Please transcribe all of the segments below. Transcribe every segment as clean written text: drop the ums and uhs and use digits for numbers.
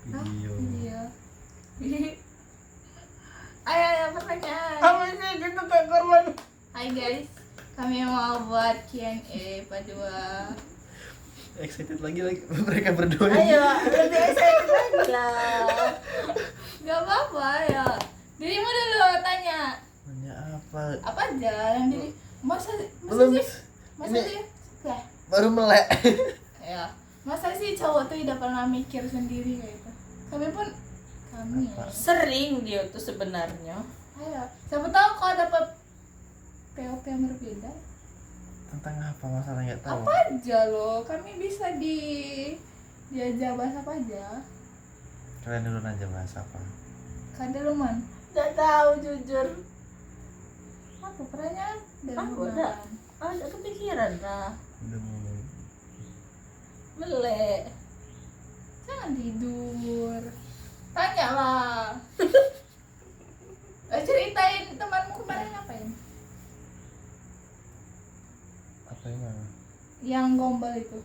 Video. Iya. Ayo pertanyaan. Apa sih gitu Kak Korban? Hai guys, kami mau buat Q&A pada Excited lagi mereka berdua. Ayo, lebih excited lagi lah. Gak apa-apa ya. Dirimu dulu tanya. Nanya apa? Apa aja yang diri masa Belum. sih? Masa Ini- sih? Lah, Baru melek. ya. Masa sih cowok tuh tidak pernah mikir sendiri kayak gitu. Kami ya. Sering dia tuh sebenarnya. Ayo, siapa tahu kalau dapat POP yang berbeda. Tentang apa masalah nggak tahu. Apa aja loh, kami bisa diajak bahas apa aja. Kalian dulu aja bahas apa? Kan dulu man. Gak tahu jujur. Apa pertanyaan? Aku udah ada kepikiran lah. Udah Melek. Jangan tidur. Tanya lah. Ceritain temanmu kemarin ngapain? apa emang? Yang gombal itu.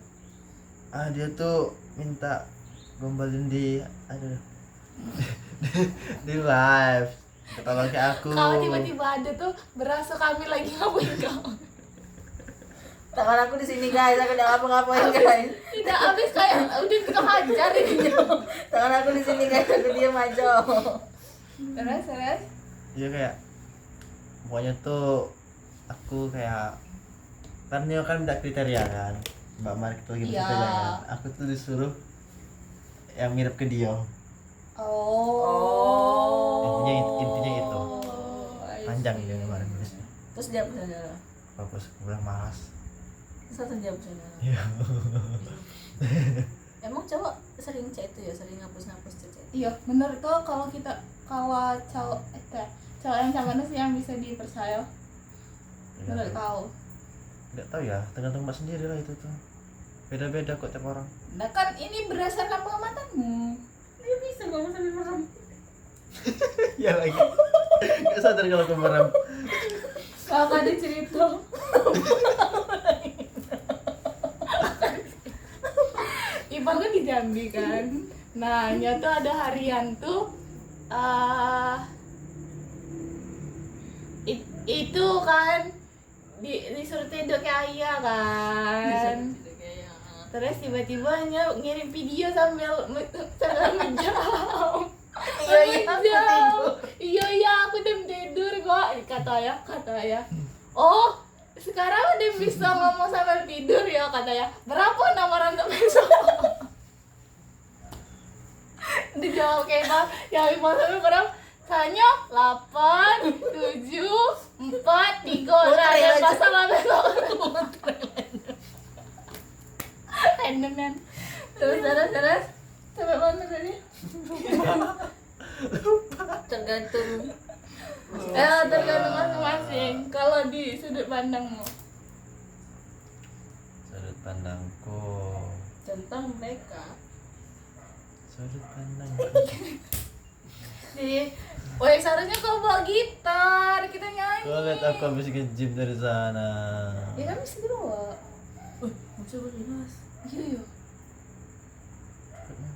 Dia tuh minta gombalin di di live. Tolong ke aku. Kalau tiba-tiba ada tuh berasa kami lagi ngapain kau. Tangan aku di sini guys, aku udah ngapa-ngapain guys. Tidak habis kayak udah kita hajar ini. Tangan aku di sini guys, aku diam aja. Terus. Iya kayak pokoknya tuh aku kayak kan Nio kan udah kriteria kan Mbak Marik tuh lagi Iya. kriteria kan aku tuh disuruh yang mirip ke Dio. Oh. Intinya itu. I Panjang see. dia kemarin nulisnya. Terus dia hapus aja. Bagus, aku bilang malas. Terus langsung dia hapus aja. Iya. Emang cowok sering chat itu ya, sering ngapus-ngapus chat. Iya, bener tuh kalau cowok yang sama sih yang bisa dipercaya. Menurut kau. Nggak tahu ya, tergantung Mbak sendiri lah itu tuh. Beda-beda kok tiap orang. Nah kan ini berdasarkan pengamatanmu. Dia bisa ngomong sambil merem. Iya lagi. Nggak sadar kalau aku merem. Kalau ada cerita. Ipan kan di Jambi kan. Nah, tuh ada harian tuh itu kan disuruh tidur kayak ayah kan. Terus tiba-tiba ngirim video sambil menjauh. Iya aku udah tidur kok kata ya. Oh sekarang udah bisa ngomong sambil tidur ya kata ya. Berapa nomor untuk besok? Dijawab kayak bang. Ya mau sampai berapa? Tanya 8, 7, 4, 3. Nah yang pasal besok. Random kan. Terus sampai mana tadi? Tergantung. Tergantung masing-masing. Kalau di sudut pandangmu. Sudut pandangku. Tentang mereka. Sudut pandang. Jadi, seharusnya kau bawa gitar, kita nyanyi. Kau lihat aku habis ke-gym dari sana. Ya kan bisa dibawa. Muncul bebas. Iya. Tekannya.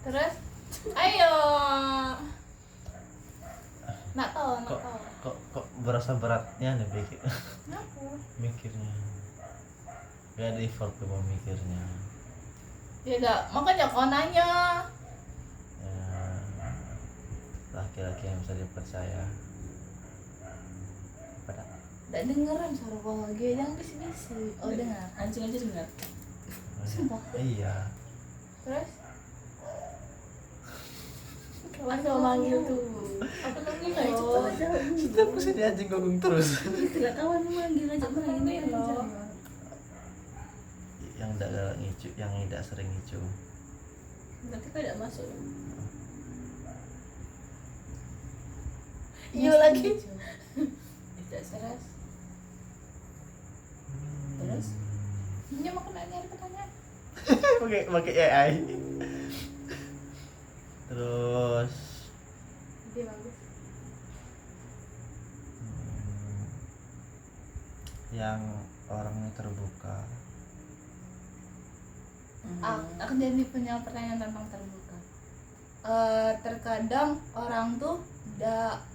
Terus, ayo. Nak tahu. Kok berasa beratnya nih Kenapa? mikirnya. Gak ada effort tuh mau mikirnya. Tidak, makanya kau nanya. Ya, laki-laki yang bisa dipercaya. Pada Tidak dengeran suara kau lagi, jangan bisi-bisi. Oh dengar. Anjing aja dengar. Sumpah. Iya. Terus? Kawan kau manggil tuh. Apa namanya nggak cepat aja. Setiap kesini anjing gongong terus. Itulah kawan manggil aja main loh. Yang tidak ngicu, yang tidak sering ngicu. Berarti kau tidak masuk. Iya lagi. Tidak seras. Terus? Ini mau kena nyari pertanyaan. pakai AI. Terus Dia bagus. yang orangnya terbuka. Aku jadi punya pertanyaan tentang terbuka. Terkadang orang tuh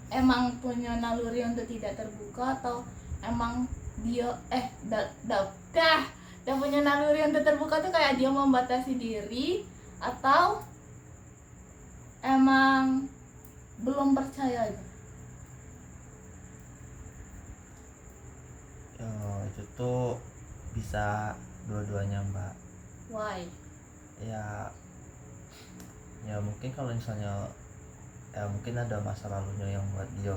emang punya naluri untuk tidak terbuka, atau emang dia dah punya naluri untuk terbuka tuh kayak dia membatasi diri, atau emang belum percaya aja. Itu tuh bisa dua-duanya mbak. Why? Ya mungkin kalau misalnya mungkin ada masa lalunya yang buat dia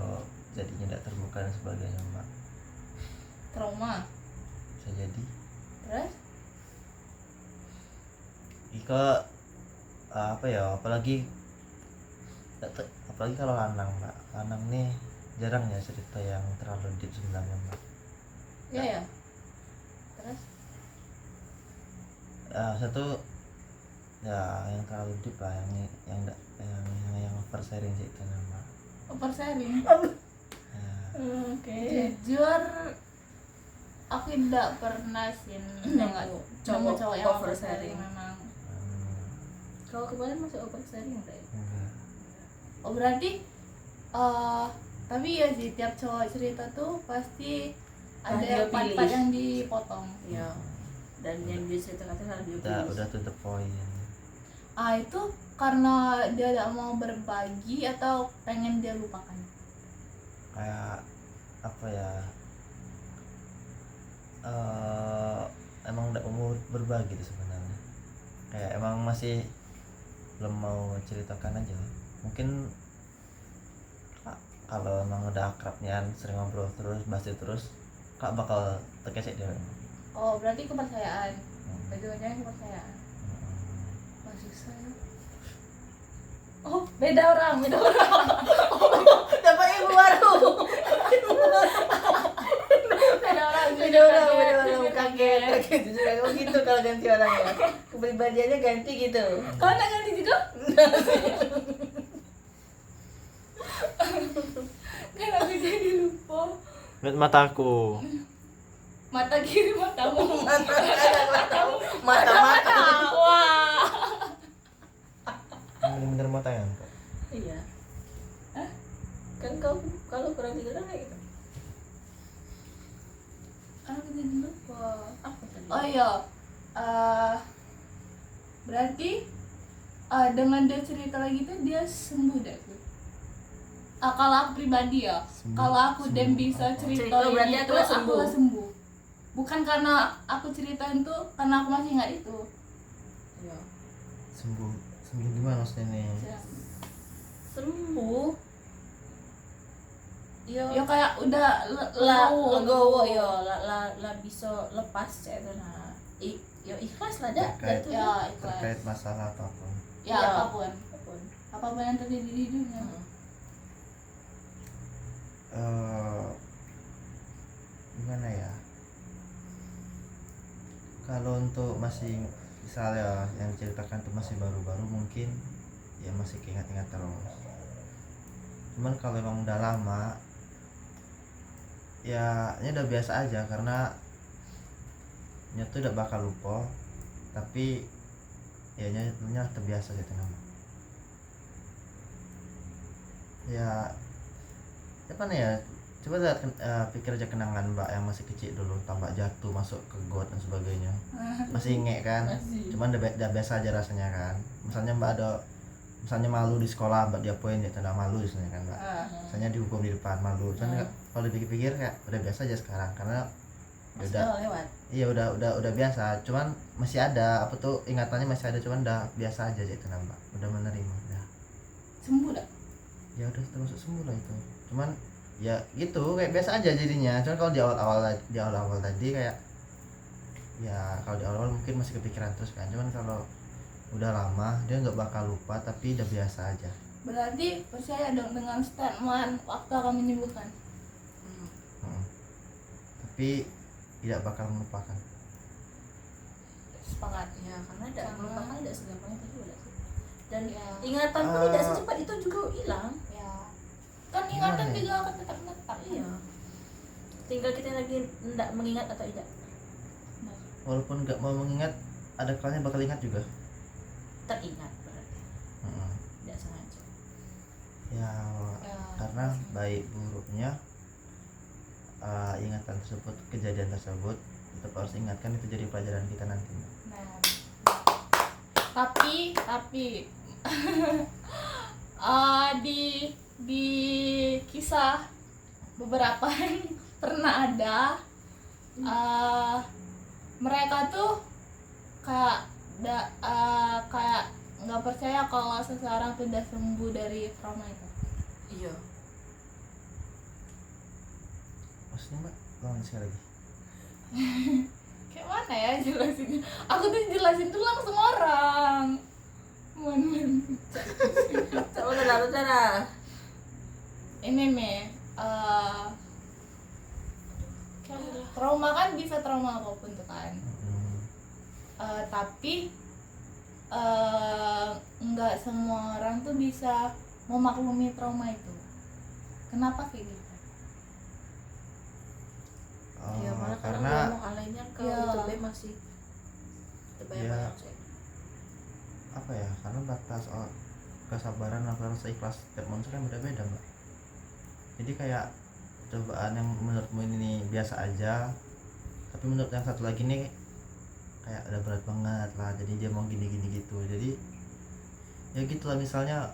jadinya tidak terbuka dan sebagainya mbak. Trauma. Bisa jadi. Terus? Ika apalagi kalau lanang mbak. Lanang nih jarang ya cerita yang terlalu deep sebenarnya mbak. Ya. Terus? Satu ya yang terlalu deep lah, yang oversharing sih itu nama. Oversharing. Ya, Oke. Jujur aku tidak pernah sih nemu cowok yang oversharing memang. Kalau kemarin masih oversharing enggak ya? enggak. Oh berarti tapi ya sih tiap cowok cerita tuh pasti Nah, ada dia part-part pilih. yang dipotong. Iya. Dan yang dia ceritakan harus dia Udah to the point. Itu karena dia tidak mau berbagi atau pengen dia lupakan? Kayak apa ya, emang udah umur berbagi tuh sebenarnya, kayak emang masih belum mau ceritakan aja. Mungkin kalau emang udah akrabnya, sering ngobrol terus, bahas itu terus, kak bakal terkesek dia. Oh berarti kepercayaan. Ujung-ujungnya kepercayaan. Masih saya. Oh beda orang. dapat ibu baru. Beda orang. Kaget jujur aku gitu kalau ganti orang ya. Kepribadiannya ganti gitu. Kau nak ganti juga? Kan aku jadi lupa. Lihat mataku. Mata kiri matamu. Mata. Wah. Bener-bener mata kan kak. Iya. Kan kau kalau kurang tidur kayak gitu. Aku jadi lupa. Apa tadi? Oh iya. Berarti dengan dia cerita lagi tuh dia sembuh deh tuh. Kalau aku pribadi ya, kalau aku dan bisa cerita Cerita berarti itu aku aku sembuh. sembuh. Bukan karena aku ceritain tuh karena aku masih ingat itu. Iya. Sembuh gimana maksudnya nih? Sembuh. Iya. Ya kayak udah legowo yo la bisa lepas ya itu nah. Yo ikhlas lah dah Terkait- itu. Ya ikhlas. Terkait masalah apapun. Ya Iya. apapun yang terjadi di dunia. Gimana ya, kalau untuk masih misalnya yang diceritakan tuh masih baru-baru, mungkin ya masih keinget-inget terus. Cuman kalau emang udah lama ya ini udah biasa aja, karena nya tuh udah bakal lupa, tapi ya nya terbiasa gitu nama. Ya apa nih ya, coba lihat pikir aja kenangan mbak yang masih kecil dulu, tambah jatuh masuk ke got dan sebagainya, masih inget kan? Masih. Cuman udah biasa aja rasanya kan. Misalnya mbak misalnya malu di sekolah, mbak diapain ya, tanda malu misalnya kan mbak, misalnya dihukum di depan malu. Cuman kalau dipikir-pikir kayak udah biasa aja sekarang, karena Sudah lewat. iya udah biasa. Cuman masih ada apa tuh, ingatannya masih ada, cuman udah biasa aja gitu mbak, udah menerima udah. Sembuh dah. Ya udah termasuk sembuh lah itu. Cuman ya gitu kayak biasa aja jadinya. Cuman kalau di awal tadi kayak ya kalau di awal mungkin masih kepikiran terus kan. Cuman kalau udah lama dia nggak bakal lupa, tapi udah biasa aja. Berarti percaya dong dengan statement waktu akan menyembuhkan. Tapi tidak bakal melupakan. Sepakat. Ya karena tidak Karena- melupakan tidak segampang itu juga sih. Dan Ya. ingatan pun tidak secepat itu juga hilang. Ya. Kan ingatan Gimana ya? juga akan tetap menetap. Iya. Tinggal kita lagi tidak mengingat atau tidak. Walaupun nggak mau mengingat, ada kalanya bakal ingat juga. Teringat berarti. Mm-mm. Tidak sengaja. Ya, Ya, karena baik buruknya ingatan tersebut, kejadian tersebut tetap harus ingatkan, itu jadi pelajaran kita nanti. nah, tapi di kisah beberapa yang pernah ada, mereka tuh kayak kayak nggak percaya kalau seseorang tuh udah sembuh dari trauma itu. Iya. Maksudnya mbak, lawan sekali lagi. Kayak mana ya jelasin? Aku tuh jelasin tuh langsung orang. Coba benar. Ini nih, trauma kan bisa trauma apapun tuh kan. Tapi nggak semua orang tuh bisa memaklumi trauma itu. Kenapa kayak gitu? Ya malah karena ngomong alainya kalau Ya. itu be masih Ya. apa ya, karena batas kesabaran atau rasa ikhlas setiap manusia kan beda-beda mbak. Jadi kayak cobaan yang menurutmu ini biasa aja, tapi menurut yang satu lagi nih kayak udah berat banget lah, jadi dia mau gini-gini gitu. Jadi ya gitulah, misalnya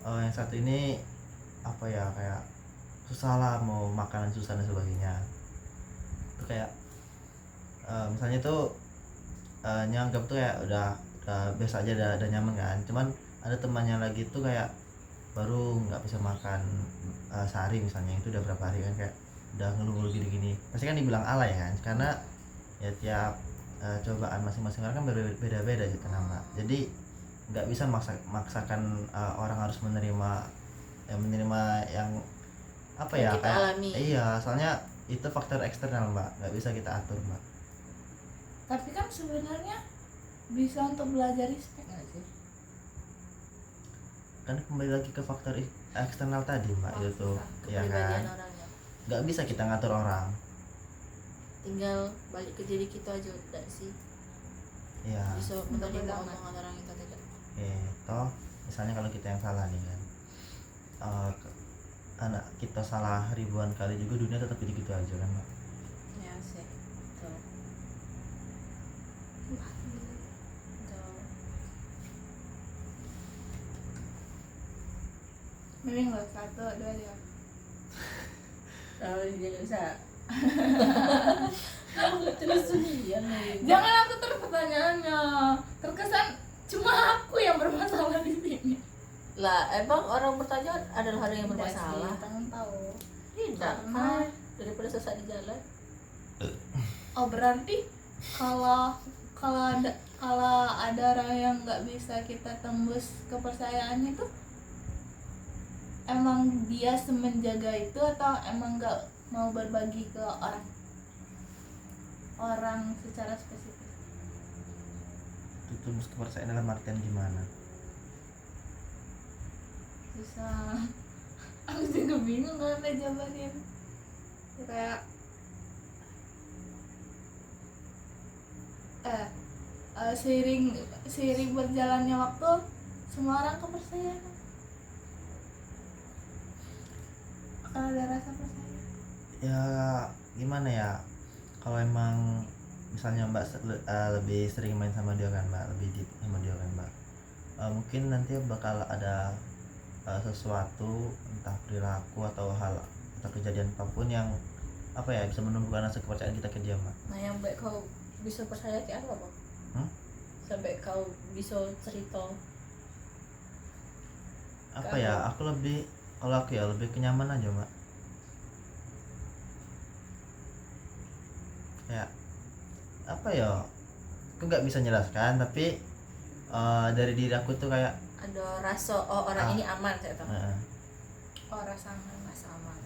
yang satu ini apa ya, kayak susah lah, mau makanan susah dan sebagainya. Itu kayak misalnya tuh nyanggap tuh ya udah biasa aja, udah nyaman kan. Cuman ada temannya lagi tuh kayak baru nggak bisa makan sehari misalnya, itu udah berapa hari kan, kayak udah ngeluh-ngeluh gini-gini, pasti kan dibilang alay kan, karena ya tiap cobaan masing-masing orang kan beda-beda gitu nama. Jadi nggak bisa maksakan orang harus menerima yang apa ya, yang kita kayak alami. iya, soalnya itu faktor eksternal mbak, nggak bisa kita atur mbak. Tapi kan sebenarnya bisa untuk belajar respect nggak sih? Kan kembali lagi ke faktor eksternal tadi mbak, itu tuh ya kan, Kepribadian orangnya. nggak bisa kita ngatur orang. Tinggal balik ke diri kita aja udah sih. Ya Bisa menerima Benar. omongan orang itu tidak. toh misalnya kalau kita yang salah nih kan, anak kita salah ribuan kali juga, dunia tetap gitu aja kan mbak. Ya sih. Betul. Betul. Mending lo 1, 2, 3. Kalau dia bisa. Terus dia Jangan aku terus pertanyaannya. Terkesan cuma aku yang bermasalah di sini. lah, emang orang bertanya adalah orang yang Tidak sih, bermasalah. pengen tahu. Tidak, Karena- daripada sesat di jalan. Oh berarti kalau ada orang yang nggak bisa kita tembus kepercayaan itu, emang dia semenjaga itu atau emang nggak mau berbagi ke orang secara spesifik? Itu tembus kepercayaan dalam artian gimana? Susah. Aku juga bingung karena jawabannya kayak seiring berjalannya waktu semua orang kepercayaan akan ada rasa percaya. Ya gimana ya, kalau emang misalnya mbak lebih sering main sama dia kan mbak, lebih deep sama dia kan mbak, mungkin nanti bakal ada sesuatu, entah perilaku atau hal atau kejadian apapun yang apa ya, bisa menumbuhkan rasa kepercayaan kita ke dia mbak. Nah, yang baik kau bisa percaya kayak apa, Bang? Sampai kau bisa cerita. Apa ya, kalau aku ya lebih kenyaman aja mbak. Kayak apa ya, aku nggak bisa jelaskan, tapi dari diri aku tuh kayak Ada rasa orang ini aman saya tahu. Oh rasa aman. Rasa aman.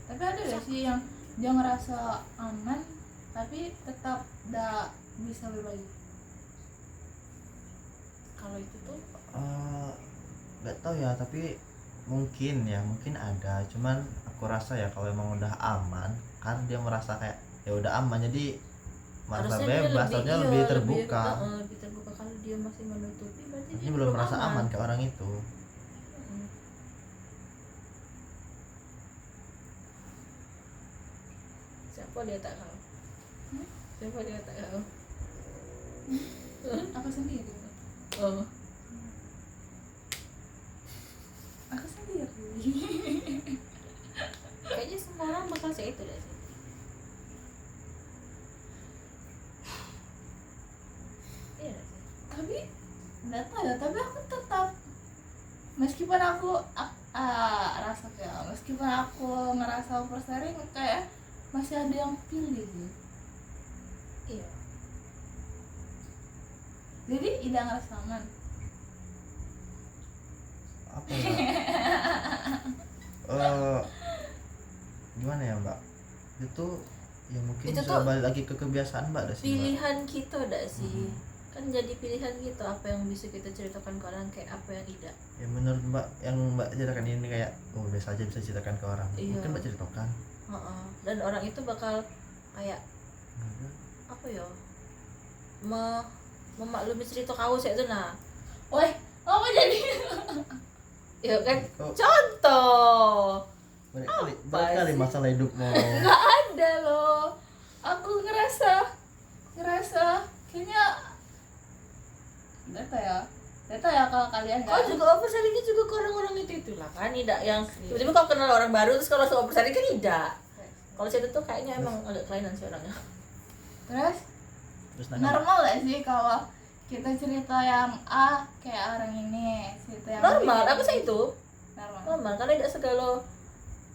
Tapi ada gak sih yang dia ngerasa aman tapi tetap gak bisa berbagi? Kalau itu tuh nggak tahu ya, tapi mungkin ada, cuman aku rasa ya kalau emang udah aman, kan dia merasa kayak ya udah aman, jadi merasa Harusnya dia bebas, harusnya lebih terbuka. Lebih terbuka. Kalau dia masih menutupi berarti Ini dia belum merasa aman ke orang itu. Mm. Siapa dia tak kau? Siapa dia tak kau? Aku sendiri. Oh. Aku sendiri. Kayaknya semua orang bakal kayak itu deh. Iya nggak sih? Tapi nggak tahu ya, tapi aku tetap meskipun aku rasa kayak meskipun aku ngerasa oversharing kayak masih ada yang pilih gitu. Iya. Jadi tidak ngerasa aman. Apa ya? Gimana ya mbak? Itu ya mungkin Itu sudah tuh balik lagi ke kebiasaan mbak dah sih. Mbak. Pilihan kita dah sih. Kan jadi pilihan kita apa yang bisa kita ceritakan ke orang, kayak apa yang tidak. Ya menurut mbak yang mbak ceritakan ini kayak oh biasa aja bisa ceritakan ke orang. Iya. Mungkin mbak ceritakan. Dan orang itu bakal kayak apa ya, memaklumi cerita kau sih itu nah. Woi, apa jadi? Ya kan Oh. contoh Berkali masalah hidupmu. Nggak ada loh. Aku ngerasa kayaknya data ya kalau kalian kau juga oversharingnya juga ke orang-orang itu lah kan, tidak yang tiba-tiba kau kenal orang baru terus kalau langsung oversharing kan tidak. Kalau saya tuh kayaknya emang agak kelainan sih orangnya. Terus nanya, normal gak sih kalau kita cerita yang A kayak orang ini, cerita yang Normal, B, apa sih itu? normal. Normal, karena tidak segala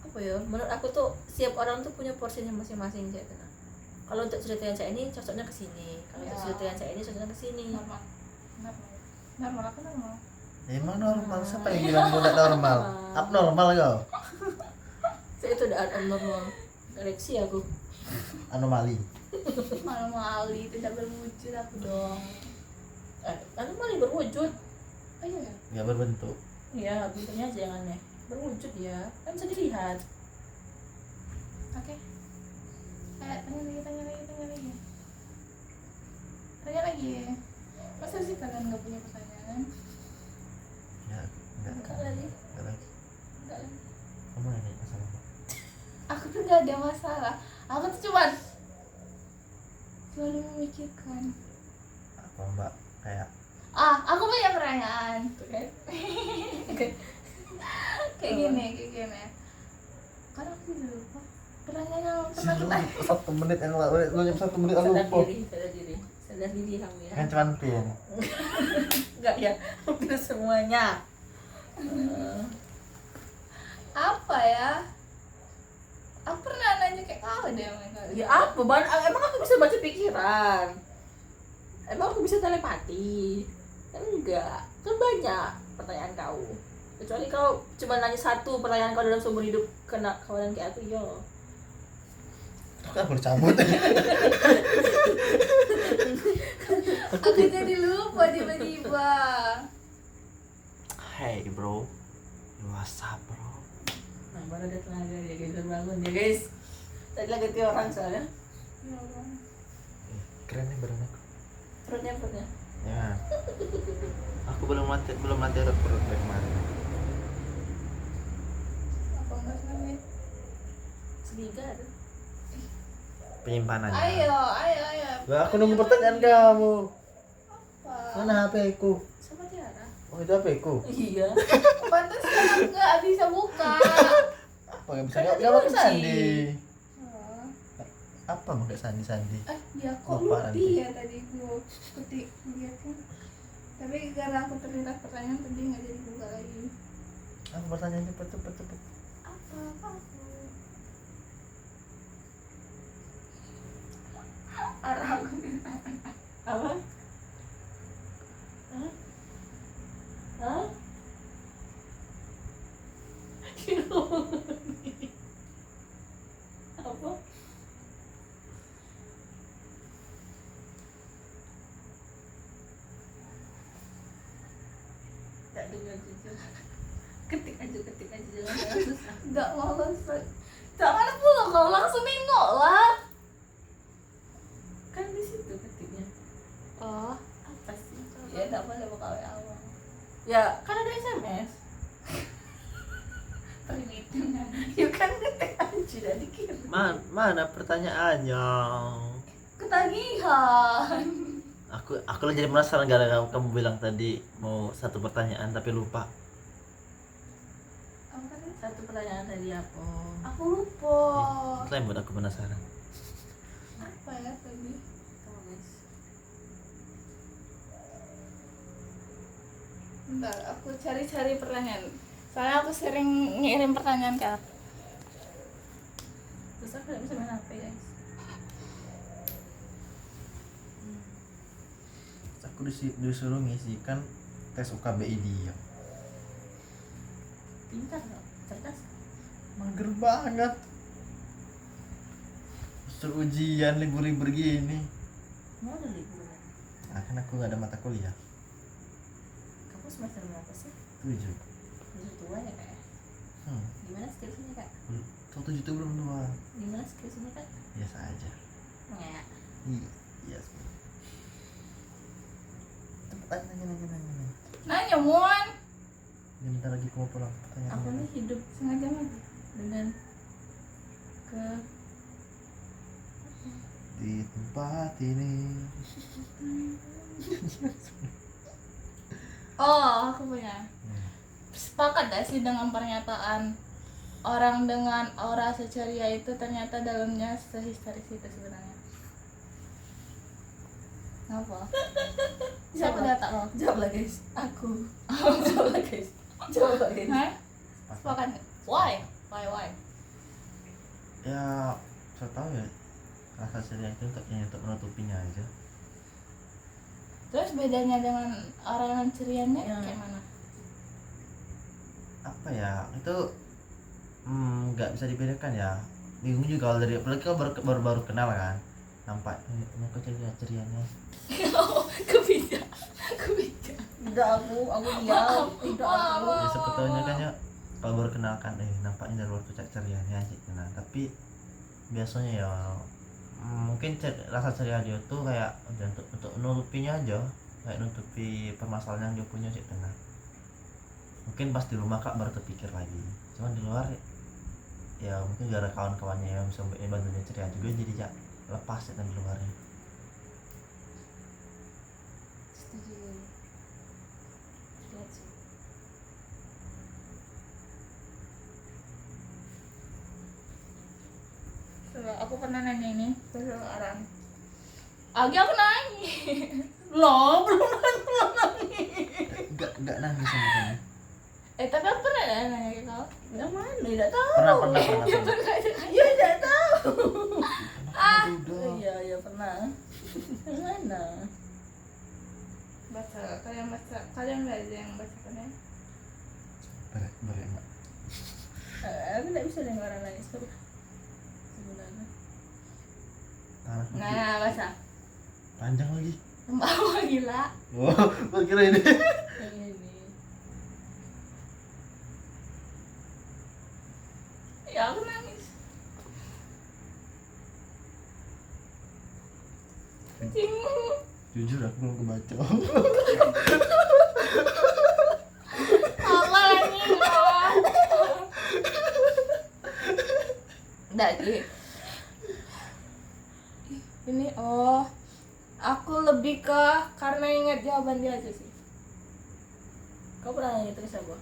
apa ya. Menurut aku tuh setiap orang tuh punya porsinya masing-masing sih itu. Kalau untuk cerita yang saya ini cocoknya ke sini. Kalau untuk Ya. cerita yang saya ini cocoknya ke sini. Normal apa normal? ya, emang normal siapa yang bilang tidak normal? Abnormal kau? Saya itu udah abnormal. Koreksi aku. Anomali. Anomali tidak berwujud aku dong. Anomali berwujud. Oh iya ya. Nggak berbentuk. Iya, bentuknya aja yang aneh. Berwujud ya, kan bisa dilihat. Oke. Tanya lagi. Masa sih kalian nggak punya pertanyaan? Ya enggak Enggak lagi. Enggak lagi. Enggak lagi. Kamu nanya masalah apa? Aku tuh nggak ada masalah. Aku tuh cuman selalu memikirkan. Apa mbak kayak Aku punya pertanyaan. Tuh kan. Kayak gini. Karena aku udah lupa. Pertanyaan yang pernah kita. 1 menit yang lalu, lu nyampe 1 menit yang Sadar lupa. diri kamu ya. Kan cuman pin. Enggak ya, hampir semuanya. Apa ya? Aku pernah nanya kayak kau deh sama kau. Ya apa? Emang aku bisa baca pikiran? Emang aku bisa telepati? Kan enggak. Kan banyak pertanyaan kau. Kecuali kau cuma nanya satu pertanyaan kau dalam seumur hidup kena kawan kayak aku, yo. Kan aku cabut. Aku jadi lupa tiba-tiba. Hey bro, what's up bro? Nah, baru ada tenaga dia guys, bangun ya guys. Tadi lagi ganti orang soalnya. Ya Allah. Keren nih badan aku. Perutnya. Ya. Aku belum latih otot perut dari kemarin. Apa enggak sih? Segitiga ada. Penyimpanannya. Ayo. Lah, aku nunggu pertanyaan kamu. Apa? Mana HP-ku? Sama Tiara. Oh itu HP-ku. Iya. Pantas aku nggak bisa buka. Apa nggak bisa Kan nggak tadi pakai kunci. sandi? Oh. Apa pakai sandi? Dia kok Lupa lupa nanti. ya tadi gua ketik lihat kan. Tapi karena aku terlintas pertanyaan tadi nggak jadi buka lagi. Apa pertanyaan cepet. Apa aku? Arah aku. Apa? Hah? Apa? Tak dengar jujur. Ketik aja jangan susah. Nggak mau langsung. Jangan pula kau langsung nengok lah. Kan di apa? Apa sih? Ya nggak boleh buka WA awal. Ya kan ada SMS. Primitif kan. Ya kan ngetek aja dan dikirim. Mana pertanyaannya? Ketagihan. Aku lah jadi penasaran gara-gara kamu bilang tadi mau satu pertanyaan tapi lupa. Apa tadi? Satu pertanyaan tadi apa? Aku lupa. Itu yang buat aku penasaran. Apa ya tadi? Tahu guys. Bentar, aku cari-cari pertanyaan. Soalnya aku sering ngirim pertanyaan ke aku. Terus aku nggak bisa main HP guys. Aku disuruh ngisikan tes UKBI dia. Pintar dong, cerdas. Mager banget. Suruh ujian libur-libur gini. Mau ada libur? Nah, kan aku gak ada mata kuliah. Kamu semester berapa sih? 7. Udah tua ya kak? Gimana skripsinya kak? Kalau 7 itu belum tua. Gimana skripsinya kak? Biasa aja. Nggak. Iya. Nanya. Nanya Mon. Ini bentar lagi aku mau pulang. Pertanyaan. Aku nih hidup Setengah jam lagi. dengan ke Di tempat ini. Oh, aku punya. Sepakat gak sih dengan pernyataan orang dengan aura seceria itu ternyata dalamnya sehisteris itu sebenarnya? Apa? Siapa data lo? jawab lah guys. Aku. Jawab lah guys. Jawab lah guys. Hah? Sepakat nggak? Why? Ya, saya tahu ya. Rasa ceria itu untuk menutupinya aja. Terus bedanya dengan orang yang cerianya Ya. kayak mana? Apa ya? Itu nggak bisa dibedakan ya. Bingung juga kalau dari apalagi kalau baru kenal kan. Nampak ini kok cerianya. Kebijak. Tidak aku diam. Tidak aku. Ya sebetulnya kan ya kalau baru kenal kan nampaknya dari luar tuh cerianya sih. Nah, tapi biasanya ya mungkin rasa ceria dia tuh kayak udah untuk nutupinya aja, kayak nutupi permasalahan yang dia punya sih tenang. Mungkin pas di rumah kak baru terpikir lagi, cuman di luar ya mungkin gara kawan-kawannya yang bisa bantu dia ceria juga jadi ya lepas ya kan di luarnya. Setuju. Lihat sih. Coba aku pernah nanya ini ke orang. Agi aku nanya. Loh, belum nangis. Enggak nangis sama kamu. Tapi aku pernah nanya ke kau. Yang mana? Tidak tahu. Pernah. Ya tidak tahu. Udah. Iya pernah. Yang mana? Baca, kalian nggak ada yang baca kan ya? Beremak. Aku tidak bisa dengar orang nangis sebenarnya. Nah, baca. Panjang lagi. Bawa gila. Oh, kira ini. Yang ini. Ya aku nangis. Kucing. Jujur aku belum kebaca. Apa lagi? Dagi. Ini aku lebih ke karena ingat jawaban dia aja sih. Kau pernah nanya terus apa?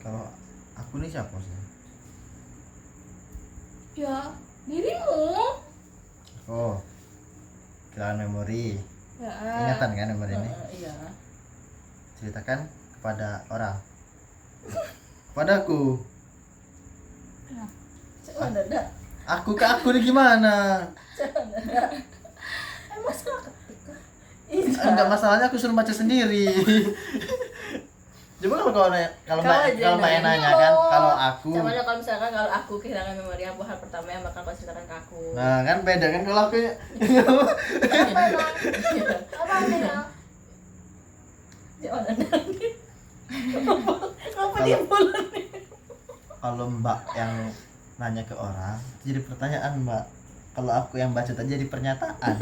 Kalau aku nih siapa sih? Ya, dirimu. Oh, kehilangan memori. Ya. Ingatan kan memori ini? Iya. Ceritakan kepada orang. Padaku. Coba ada. Aku ke aku nih gimana? Masalah ketik kah? Enggak, masalahnya aku suruh baca sendiri. Coba kalau mbak yang nanya kan, kalau aku. Sama kalau misalkan kalau aku kehilangan memori, apa hal pertama yang bakal kau ceritakan ke aku? Nah kan beda kan kalau aku. Apa namanya? Jangan nangis. Kenapa dia bulan nih? Kalau mbak yang nanya ke orang itu jadi pertanyaan mbak. Kalau aku yang baca tadi jadi pernyataan.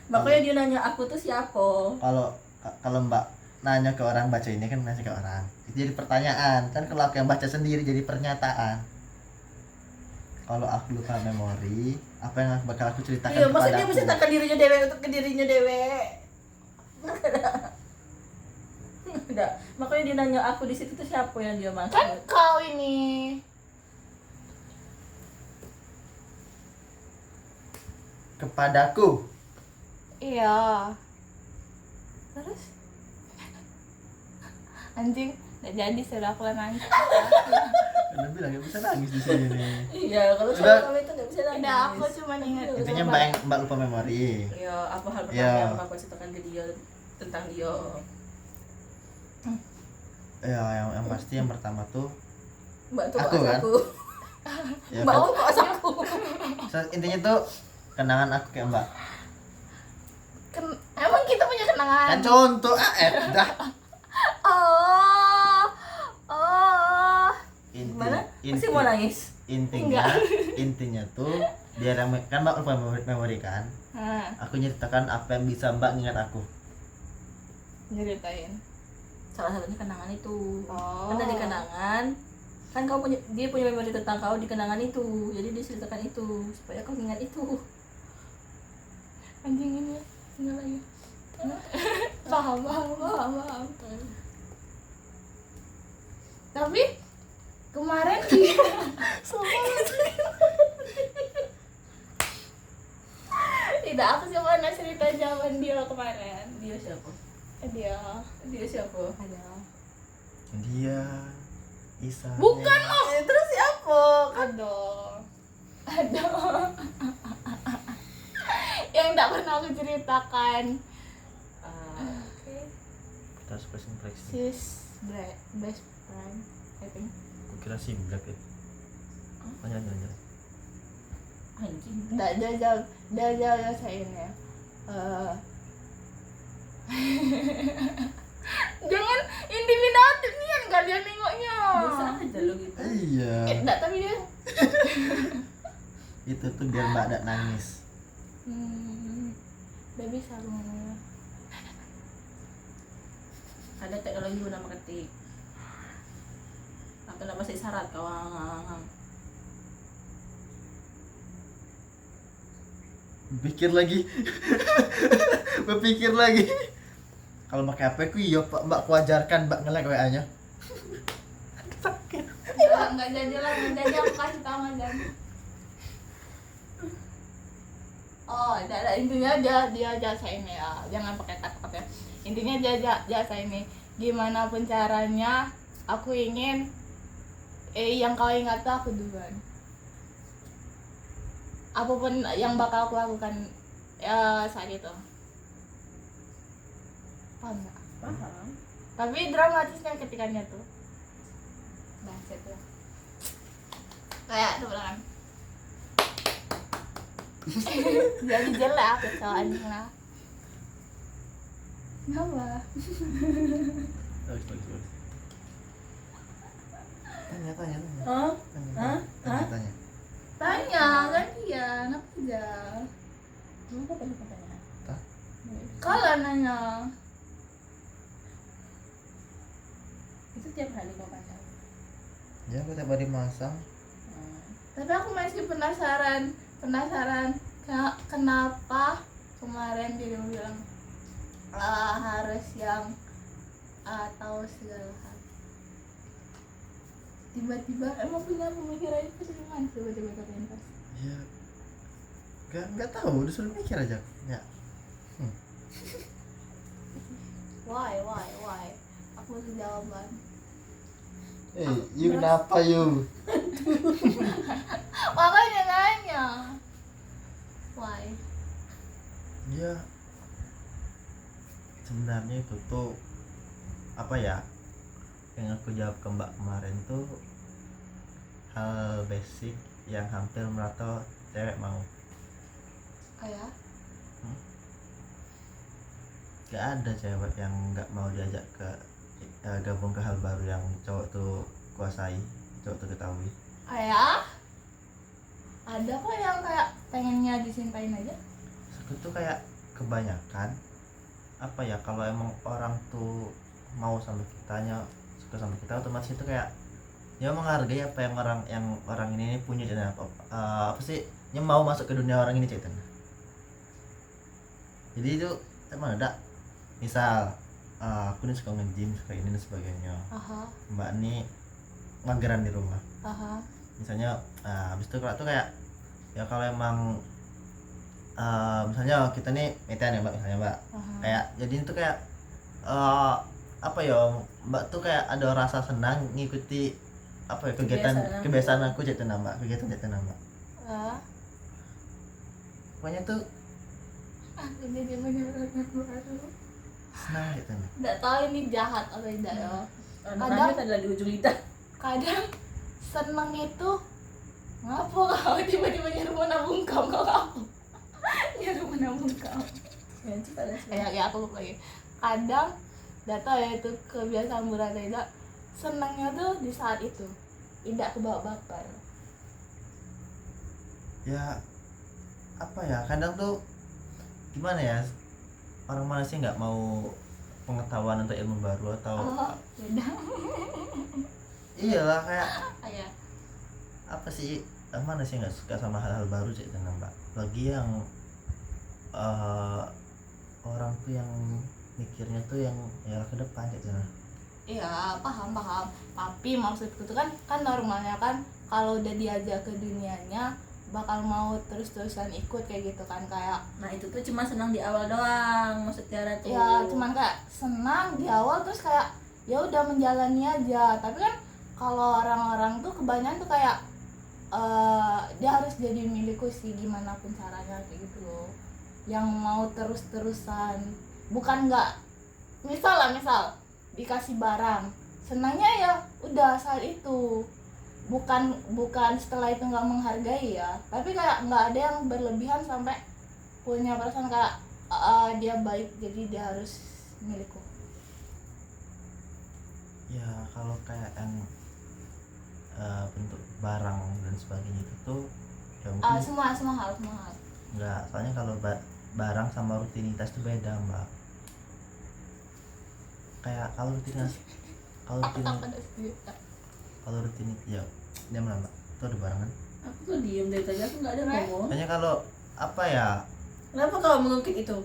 Makanya dia nanya aku tuh siapa. Kalau mbak nanya ke orang, baca ini kan nanya ke orang itu jadi pertanyaan kan. Kalau aku yang baca sendiri jadi pernyataan. Kalau aku lupa memori, apa yang bakal aku ceritakan Iya, kepada maksudnya dia aku. menceritakan dirinya dewe untuk ke dirinya dewe. Enggak. Makanya dia nanya aku di situ tuh siapa yang dia maksud. Kan kau ini. Kepadaku. Iya. Terus? Anjing, nggak jadi sudah aku nangis. Udah bilang gak bisa nangis di sini nih. Iya, kalau Udah. sama itu nggak bisa nangis. Tidak, aku cuma ingat. Intinya mbak lupa memori. Iya, apa hal Iya. pertama yang aku ceritakan ke dia tentang dia? Ya yang pasti yang pertama tuh Mbak tuh Aku, kok kan? aku. ya Mbak kan? tuh kok aku. Intinya tuh kenangan aku kayak mbak. Emang kita punya kenangan? Kan contoh dah. Oh. Gimana? Masih mau nangis? Intinya tuh biar kan mbak lupa memori kan. Aku nyeritakan apa yang bisa mbak ngingat aku. Nyeritain. Salah satunya kenangan itu. Oh. Kan tadi kenangan, kan dia punya memori tentang kau di kenangan itu. Jadi dia ceritakan itu supaya kau ingat itu. Anjing ini enggak lagi. Paham. Tapi kemarin tidak, aku cuma nak cerita zaman dia kemarin. Dia siapa? Dia Siapa? ada. Dia Isa. Bukan oh. Terus siapa? Ada. Yang tak pernah aku ceritakan. Oke. Terus person flexing. Sis best friend, I think. Aku kira si Black ya. Jangan. Anjing. Dah jauh saya ini ya. Jangan intimidatif nih kan kalian nengoknya. Biasa aja lo gitu. Iya. Enggak, tapi dia Itu tuh biar mbak tidak nangis. udah bisa ngomongnya. Ada teknologi guna mengetik. Atau nama isyarat kawan. Berpikir lagi. Kalau pakai HP ku iya Pak, mbak ku ajarkan mbak nge-like WA-nya. Enggak jadi lah, aku kasih tahu aja. Oh, ada intinya dia jasa ini ya. Jangan pakai kata-kata. Intinya dia jasa ini. Gimana pun caranya aku ingin yang kau ingat tuh aku duluan. Apapun yang bakal aku lakukan saat itu. Paham nggak? Paham. Tapi dramatisnya ketikanya tuh bahasa tuh kayak tuh belakang. Jadi jelek aku soalnya lah. Kenapa? Bagus. Tanya. Hah? Tanya. Tanya kan dia, kenapa aja? Kenapa banyak pertanyaan? Kalau nanya Itu tiap hari kau pasang. Ya aku tiap hari masang. tapi aku masih penasaran kenapa kemarin dia bilang harus yang tahu segala hal. Tiba-tiba emang punya pemikiran itu dari mana tiba-tiba terlintas? Ya nggak tahu, disuruh mikir aja ya. Why? Aku butuh jawaban. You kenapa you? Makanya nanya. Why? Ya sebenarnya itu tuh apa ya, yang aku jawab ke mbak kemarin tuh hal basic yang hampir merata cewek mau. Ayah? Gak ada cewek yang nggak mau diajak ke gabung ke hal baru yang cowok tuh kuasai, waktu ketahui? Ayah, ada kok yang kayak pengennya dicintain aja. Aku tuh kayak kebanyakan apa ya, kalau emang orang tuh mau sama kitanya, suka sama kita, otomatis itu kayak dia menghargai apa yang orang ini punya dan apa sih yang mau masuk ke dunia orang ini ceritanya. Jadi itu emang ada misal aku nih suka nge-gym, suka ini dan sebagainya, Aha, mbak ini mageran di rumah aha, misalnya, habis itu kalau tuh kayak ya kalau emang misalnya kita nih meeting ya mbak, misalnya mbak aha. kayak jadi itu kayak apa ya, mbak tuh kayak ada rasa senang ngikuti apa ya kebiasaan aku ceritanya mbak, kegiatan ceritanya mbak, pokoknya tuh Aku jadi menyerang baru. senang ceritanya. Nggak tahu ini jahat atau tidak ya. Kadang adalah di ujung lidah. Kadang seneng itu ngapa kau tiba-tiba nyuruh nabung kau nyuruh nabung kau. Ya, cepat lah. Ya aku lupa lagi. Kadang nggak tahu ya itu kebiasaan berat atau tidak. Senangnya tuh di saat itu, tidak kebawa baper. Ya apa ya, kadang tuh gimana ya, orang mana sih nggak mau pengetahuan atau ilmu baru atau Beda. iyalah kayak Ayah. apa sih, mana sih nggak suka sama hal-hal baru sih tenang mbak, lagi yang orang tuh yang mikirnya tuh yang ya ke depan gitu. Iya, paham. Tapi maksudku tuh kan normalnya kan kalau udah diajak ke dunianya bakal mau terus-terusan ikut kayak gitu kan, kayak Nah itu tuh cuma senang di awal doang maksud Tiara tuh. ya cuman kayak senang di awal terus kayak ya udah menjalani aja. Tapi kan kalau orang-orang tuh kebanyakan tuh kayak dia harus jadi milikku sih gimana pun caranya kayak gitu loh, yang mau terus-terusan, bukan nggak misal dikasih barang senangnya ya udah saat itu, bukan setelah itu nggak menghargai ya, tapi kayak nggak ada yang berlebihan sampai punya perasaan kayak dia baik jadi dia harus milikku. Ya kalau kayak yang bentuk barang dan sebagainya itu tuh ya mungkin Semua hal nggak, soalnya kalau barang sama rutinitas itu beda mbak. Kayak kalau rutinitas kalau rutinitas ya dia mbak itu ada barang kan. Aku tuh diem dari tadi, aku nggak ada ngomong. Soalnya kalau apa ya, Kenapa kau mengungkit itu?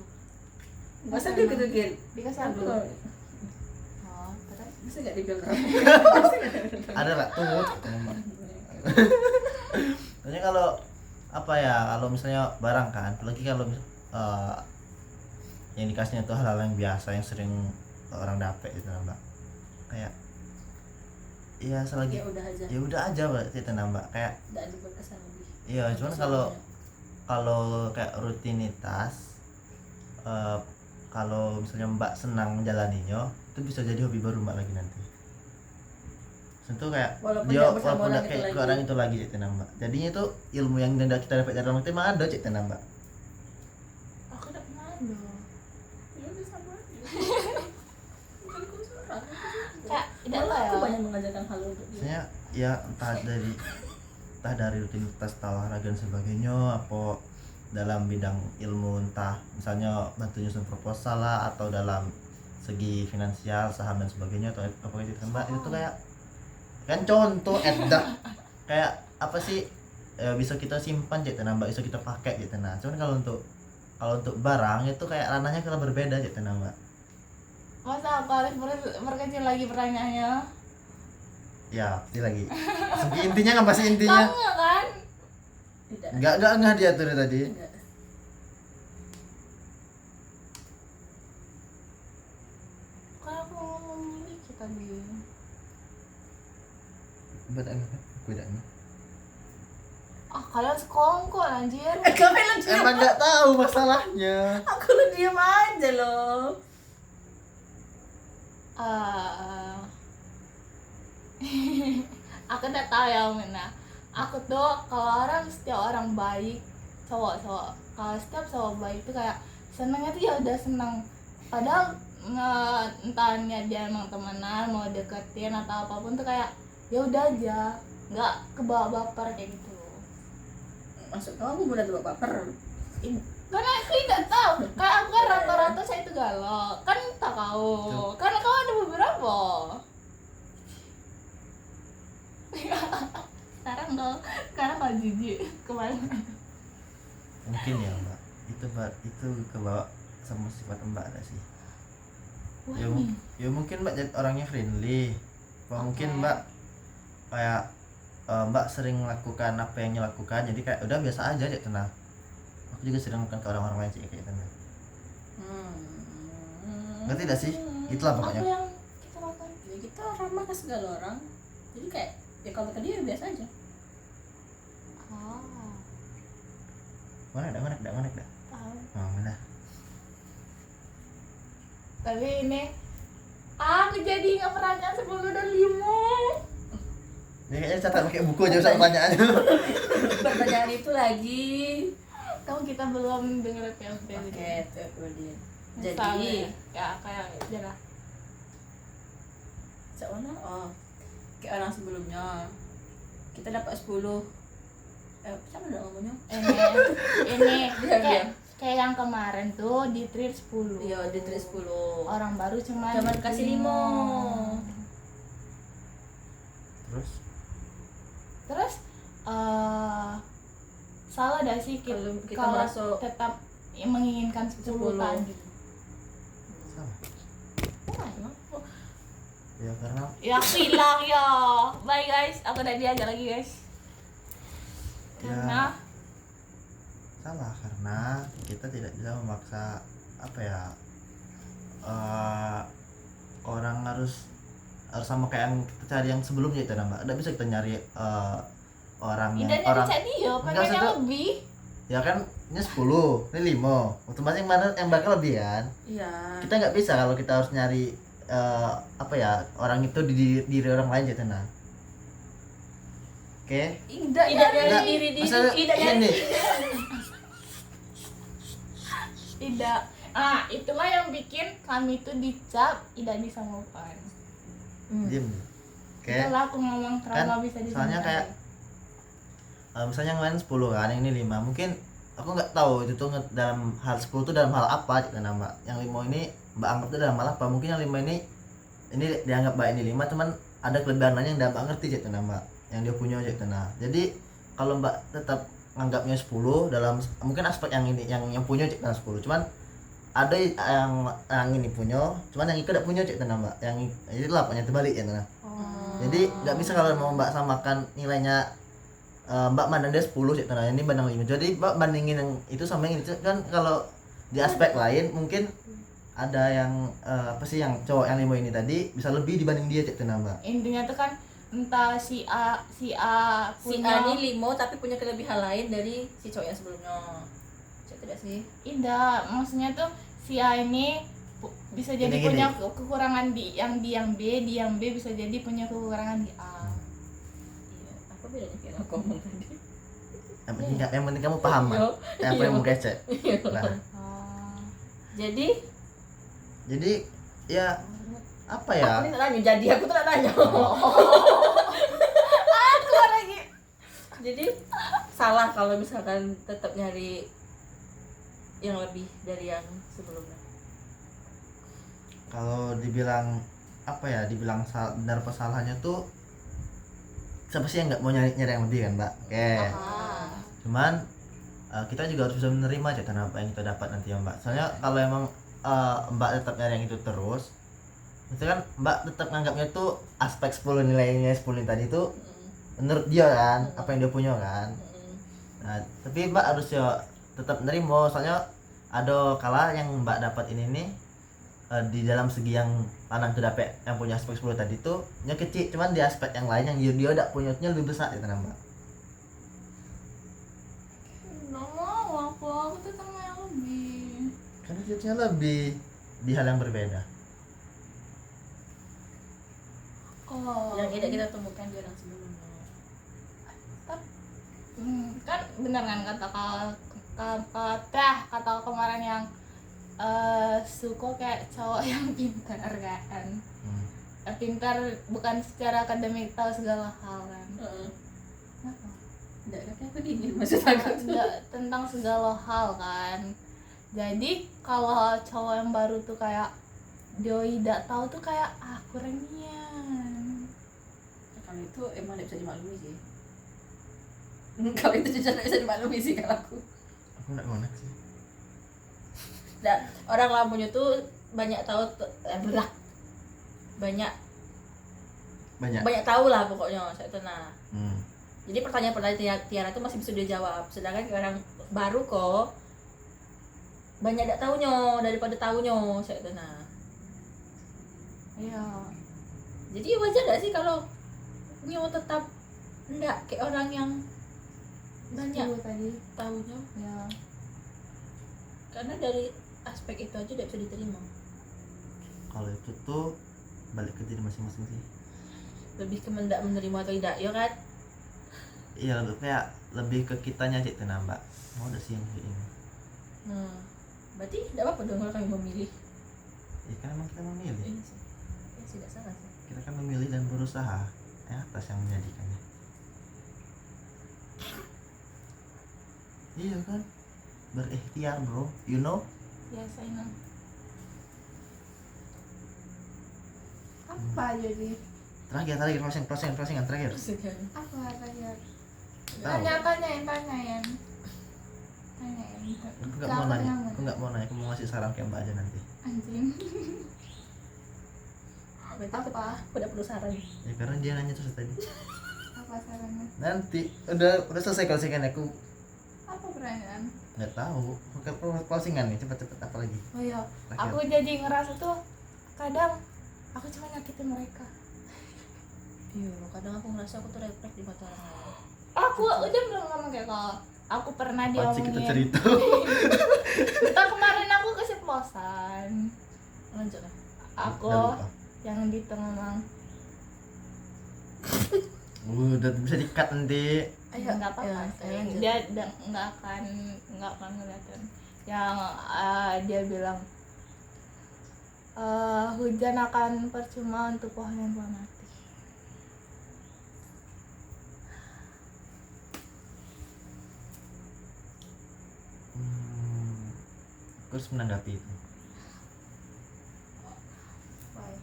Masa dia gitu-gitu? dikasih Aku aku. terus bisa nggak dibilang? ada mbak tunggu mbak. Soalnya kalau apa ya, kalau misalnya barang kan, apalagi kalau yang dikasihnya tuh hal-hal yang biasa yang sering orang dapet gitu mbak, kayak ya selagi Ya udah aja mbak itu mbak, kayak nggak ada berkesan lebih. iya. Cuman kalau kayak rutinitas, kalau misalnya mbak senang menjalaninya itu bisa jadi hobi baru mbak lagi nanti. Tentu kayak Walaupun dia nggak bersama walaupun orang kayak itu ke orang itu lagi cek mbak, jadinya itu ilmu yang kita dapat dari orang itu emang ada cek mbak. Aku udah pernah ada. Ya udah sama aja. Bukan kau seorang. Kayak tidak Malah lah aku ya. banyak mengajarkan hal untuk dia. Misalnya ya entah dari rutinitas olahraga dan sebagainya, apa dalam bidang ilmu, entah misalnya bantu nyusun proposal lah, atau dalam segi finansial saham dan sebagainya, atau apa gitu kan mbak. Itu tuh kayak kan contoh kayak apa sih ya, bisa kita simpan cek mbak, bisa kita pakai cek. Cuman kalau untuk barang itu kayak ranahnya kalau berbeda cek mbak. Masa aku harus perkecil lagi pertanyaannya? Ya pasti lagi intinya kan, pasti intinya Kamu kan? Tidak. nggak dia tuh tadi. Enggak. Kan aku ngomong memiliki tadi. Bedanya Kalian sekongkol anjir. Kau bilang diam. emang nggak tahu masalahnya. Aku lu diam aja loh. Aku udah tahu ya Mina. Aku tuh kalau setiap orang baik, cowok kalau setiap cowok baik itu kayak senangnya tuh ya udah senang, padahal entahnya dia emang temenan mau deketin atau apapun tuh kayak ya udah aja nggak kebawa baper kayak gitu. Maksud kamu benar tuh baper? Karena aku tidak tahu, karena aku kan rata-rata saya itu galak kan, tak kau karena kau ada beberapa. sekarang kau jijik kemana? Mungkin ya mbak, itu kebawa sama sifat mbak ada sih. Wah, Ya, nih. ya mungkin mbak jadi orangnya friendly. Atau mungkin Oke. mbak kayak mbak sering melakukan apa yang dilakukan, jadi kayak udah biasa aja cek tenang. Aku juga sering melakukan ke orang-orang lain sih kayak tenang. Ngerti gak sih? Itulah pokoknya. Apa yang kita lakukan? Ya kita ramah ke segala orang. Jadi kayak ya kalau ke dia biasa aja. Ah, Mana dah. tahu. Oh, mana? Tapi ini aku jadi ingat pertanyaan 10 dan 5. Ini kayaknya catat pakai buku aja usah pertanyaannya. Pertanyaan itu lagi. Kamu kita belum dengar PLT. Oke, tuh kemudian. Jadi Misalnya, ya kayak aja lah. seorang kayak orang sebelumnya kita dapat 10. Siapa udah ngomongnya? Ini Diam, kayak diam. kayak yang kemarin tuh di treat 10. Iya, di 10. Orang baru cuman kasih 5. Terus salah dah sih Kalau kita kalau merasa- tetap menginginkan 10 kan gitu. Sama. Kenapa? Ya karena Ya aku hilang ya. Bye guys, aku udah diajar lagi guys. Karena salah karena kita tidak bisa memaksa apa ya, orang harus sama kayak yang kita cari yang sebelumnya itu mbak. Tidak bisa kita nyari orang yang idenya orang dicek dia, Enggak, pengen yang satu- lebih. ya kan ini 10, ini 5, otomatis yang mana yang bakal lebih kan. Iya. Kita nggak bisa kalau kita harus nyari apa ya, orang itu di diri orang lain gitu nah. Oke. Tidak Tidak dari Enggak, diri masalah tidak dari ini. Tidak. Itulah yang bikin kami tuh dicap tidak bisa move on. Diem. Oke. Itulah aku ngomong trauma Kan, bisa soalnya disembuhkan. kayak misalnya yang lain 10 kan, yang ini 5, mungkin aku nggak tahu itu tuh dalam hal 10 tuh dalam hal apa gitu nah mbak. Yang 5 ini mbak anggap tuh dalam hal apa, mungkin yang 5 ini dianggap mbak ini 5, cuman ada kelebihan lain yang mbak ngerti gitu nah mbak, yang dia punya gitu nah. Jadi kalau mbak tetap nganggapnya 10 dalam mungkin aspek yang ini yang punya cek 10, cuman ada yang ini punya, cuman yang itu tidak punya cek nah mbak, yang itulah pokoknya terbalik ya nah. Jadi nggak bisa kalau mau mbak samakan nilainya, mbak mandang dia 10 cek nah, ini bandang 5, jadi mbak bandingin yang itu sama yang itu kan. Kalau di aspek lain mungkin ada yang apa sih, yang cowok yang 5 ini tadi bisa lebih dibanding dia cek nah mbak. Intinya tuh kan entah si A si punya A ini 5 tapi punya kelebihan lain dari si cowok yang sebelumnya. Cek tidak sih? tidak, maksudnya tuh si A ini bisa jadi Gini, punya kekurangan di yang B, di yang B bisa jadi punya kekurangan di A. Iya. Apa bedanya kayak aku ngomong tadi? Yang penting kamu paham Iya. kan apa yang mau kecek. Nah, Oh. Jadi ya apa ya, aku tidak nanya. Jadi aku tidak nanya. Aku lagi. Jadi salah kalau misalkan tetap nyari yang lebih dari yang sebelumnya. kalau dibilang apa ya, dibilang benar apa salahnya tuh siapa sih yang nggak mau nyari yang lebih kan mbak. Oke. Cuman kita juga harus bisa menerima aja apa yang kita dapat nanti ya mbak. Soalnya kalau emang mbak tetap nyari yang itu terus, itu kan mbak tetap nganggapnya tuh aspek 10 nilainya 10 ini tadi tuh menurut dia kan, apa yang dia punya kan. Nah tapi mbak harus ya tetap nerima, soalnya ada kala yang mbak dapat ini nih di dalam segi yang lanang tuh dapat yang punya aspek 10 tadi tuh nya kecil, cuman di aspek yang lain yang dia udah punya lebih besar gitu mbak. Nggak mau aku tuh sama yang lebih. Kan duitnya lebih di hal yang berbeda. Oh. Yang tidak kita temukan di orang sebelumnya. Kan benar kan kata kemarin yang suka kayak cowok yang pintar kan. Pintar bukan secara akademik, tahu segala hal kan. Aku dingin maksud aku tuh. tentang segala hal kan. Jadi kalau cowok yang baru tuh kayak Doi tidak tahu tuh kayak kurang nian. Kalau itu emang tidak bisa dimaklumi sih. Kalau itu jujur tidak bisa dimaklumi sih kalau aku. Aku nggak ngonak sih. Dan orang Lampung itu banyak tahu banyak tahu lah pokoknya saya itu. Nah, jadi pertanyaan-pertanyaan Tiara itu masih bisa dia jawab, sedangkan orang baru kok banyak tidak tahunya daripada tahunya saya itu. Nah, Iya. jadi wajar gak sih kalau Nyo tetap enggak kayak orang yang banyak Itu tadi. tahunya, Ya. karena dari aspek itu aja tidak bisa diterima. Kalau itu tuh balik ke diri masing-masing sih. Lebih ke mendak menerima atau tidak, ya kan? Iya, kayak lebih ke kitanya aja tuh mbak. Mau udah sih yang kayak ini. Nah, berarti tidak apa-apa dong kalau kami memilih. Ya kan emang kita memilih. Ini sih, ya tidak salah sih. Kita kan memilih dan berusaha. Atas yang menjadikannya. Iya kan? Berikhtiar bro, you know? Yes, I know. Apa jadi? Terakhir closingan terakhir. Apa terakhir? Tahu. Tanyain. Aku nggak mau nanya, aku mau ngasih saran kayak mbak aja nanti. Anjing. Apa? Udah perlu saran. Ya karena dia nanya terus tadi. Apa sarannya? Nanti udah selesai closingan aku Apa pertanyaan? nggak tahu. Closingan nih cepet apa lagi? Oh iya, Terakhir. aku jadi ngerasa tuh kadang aku cuma nyakitin mereka. Iya, kadang aku ngerasa aku tuh refleks di mata orang lain. Aku udah belum ngomong kayak kalau aku pernah Apaan sih kita diomongin. cerita? Entah kemarin aku keceplosan. Lanjut lah. Aku Udah lupa. yang di tengah. Udah bisa di-cut nanti. Ayo, Nggak apa-apa ya, sih. lanjut. Dia nggak akan ngeliatin. Yang dia bilang hujan akan percuma untuk pohon yang telah mati. Aku harus menanggapi itu. Why?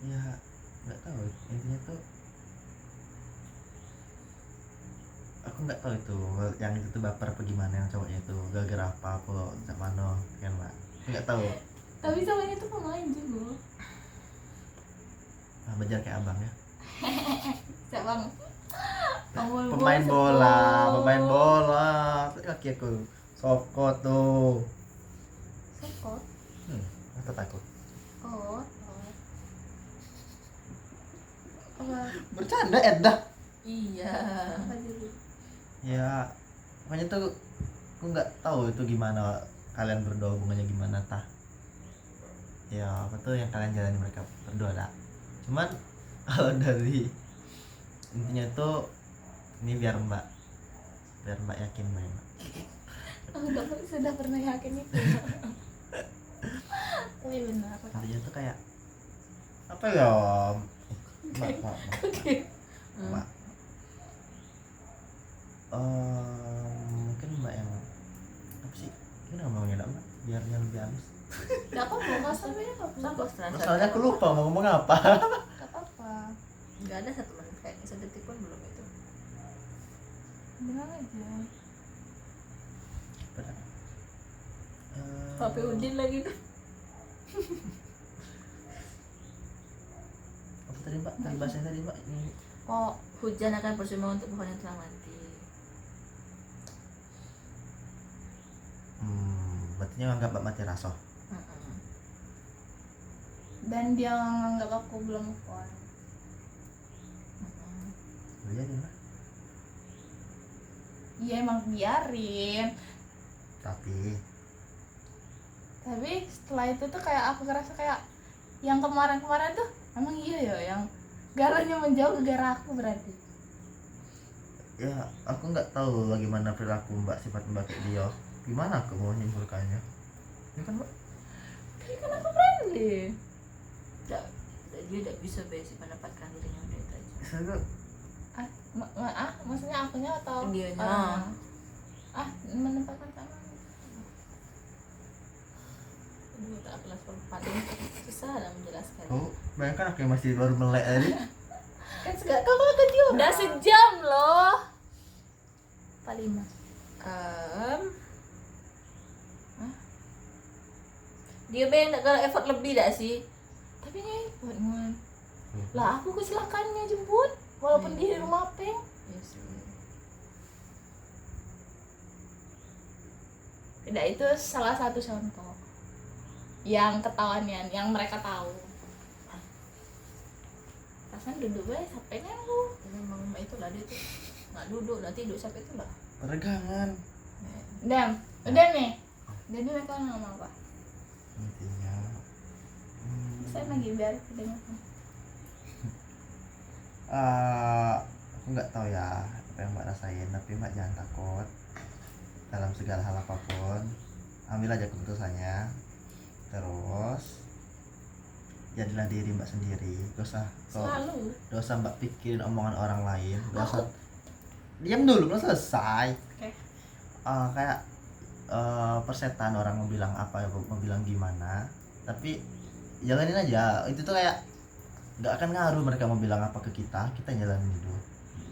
Ya nggak tahu intinya tuh. Aku nggak tahu itu yang itu tuh baper apa gimana yang cowoknya itu gara-gara apa mana kan mbak. Nggak tahu. Tapi cowoknya tuh pemain juga. Nah, belajar kayak abang ya. Siapa bang? Pemain bola. Tuh kaki aku soko tuh. Sekot. Masa takut. Oh. Apa? Bercanda Edah. Iya. Apa jadi? Ya pokoknya tuh aku nggak tahu itu gimana kalian berdua hubungannya gimana tah. Ya apa tuh yang kalian jalani mereka berdua lah. Cuman kalau dari intinya tuh ini biar mbak yakin mbak. Sudah pernah yakin itu. Tapi benar. Intinya tuh kayak apa ya mbak. Mbak. Mungkin mbak yang apa sih? Gimana ngomongnya mbak? Biar lebih halus. Gak apa-apa, masalahnya gak apa-apa. Masalahnya aku lupa mau ngomong apa. Gak apa-apa. Nggak ada satu menit kayak sedetik pun belum itu. Bilang aja. HP Udin lagi tuh. Apa tadi mbak? Tadi bahasanya tadi mbak ini. Kok Hujan akan percuma untuk pohon yang telah mati. Berarti nganggap mbak mati rasa. dan dia nganggap aku belum move on. Iya nih mbak. Iya emang biarin. Tapi Setelah itu tuh kayak aku ngerasa kayak yang kemarin-kemarin tuh emang iya ya yang garanya menjauh gara aku berarti. ya aku nggak tahu bagaimana perilaku mbak, sifat mbak kayak dia. Gimana aku mau menyimpulkannya? Ya kan mbak? Tapi kan aku friendly. Dia tidak bisa besi mendapatkan dirinya udah itu aja. Saya Maksudnya akunya atau Dianya. orangnya? Menempatkan tangan. Aduh, tak kelas paling susah lah menjelaskan. Oh, bayangkan aku yang masih baru melek tadi. Kan segala kamu kan juga udah sejam loh. 45. Dia main nak galak effort lebih tak sih? Tapi ngikut man. Lah aku kecelakannya jemput walaupun di rumah peng. Iya sih. Tidak, itu salah satu contoh yang ketahuan yang mereka tahu. Pasan duduk baik sampai nenggu. Memang itulah dia tuh nggak duduk, nanti duduk sampai itulah. Peregangan. Udah nih. Jadi mereka ngomong apa? Intinya Saya lagi biar kedengaran. aku nggak tahu ya apa yang mbak rasain, tapi mbak jangan takut dalam segala hal apapun. Ambil aja keputusannya, terus jadilah diri mbak sendiri. Selalu. Gak usah mbak pikirin omongan orang lain. Gak usah. Diam dulu, belum selesai. Oke. Kayak persetan orang mau bilang apa, mau bilang gimana, tapi jalanin aja. Itu tuh kayak nggak akan ngaruh mereka mau bilang apa ke kita jalanin dulu.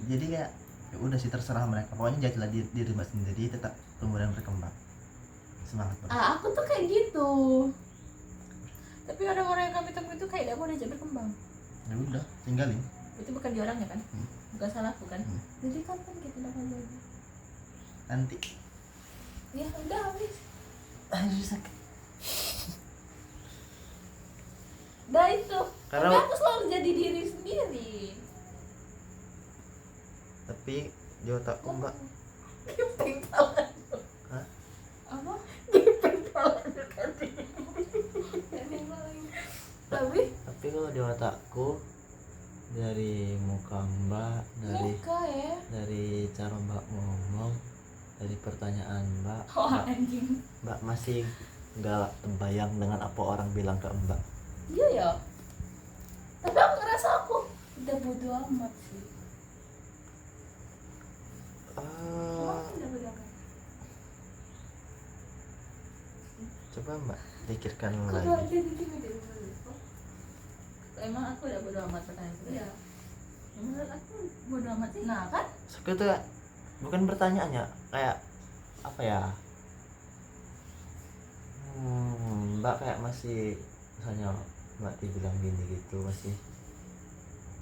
Jadi kayak ya udah sih, terserah mereka. Pokoknya jadilah diri mbak sendiri, tetap tumbuh dan berkembang. Semangat mbak. Aku tuh kayak gitu. Tapi orang-orang yang kami temui itu kayak tidak mau diajak berkembang. Ya udah, tinggalin. Itu bukan di orangnya kan? Bukan salahku kan? Jadi kapan kita dapat baju? Nanti. Ya udah habis. Aduh sakit. Dah itu. Karena- Tapi aku selalu jadi diri sendiri. Tapi di otakku mbak. Hah? Apa? Tapi kalau di otakku, dari muka mbak, Muka ya. dari cara mbak ngomong, dari pertanyaan mbak, Oh anjing. mbak masih nggak terbayang dengan apa orang bilang ke mbak. Iya ya. Tapi aku ngerasa aku udah bodo amat sih. Aku udah bodo amat. Coba mbak pikirkan Kok lagi. doang jadi dulu. Emang aku udah bodo amat pertanyaan itu. Iya. Menurut aku bodo amat sih. Nah kan? Tapi itu bukan pertanyaannya, kayak apa ya? Mbak kayak masih, misalnya mbak dibilang gini gitu, masih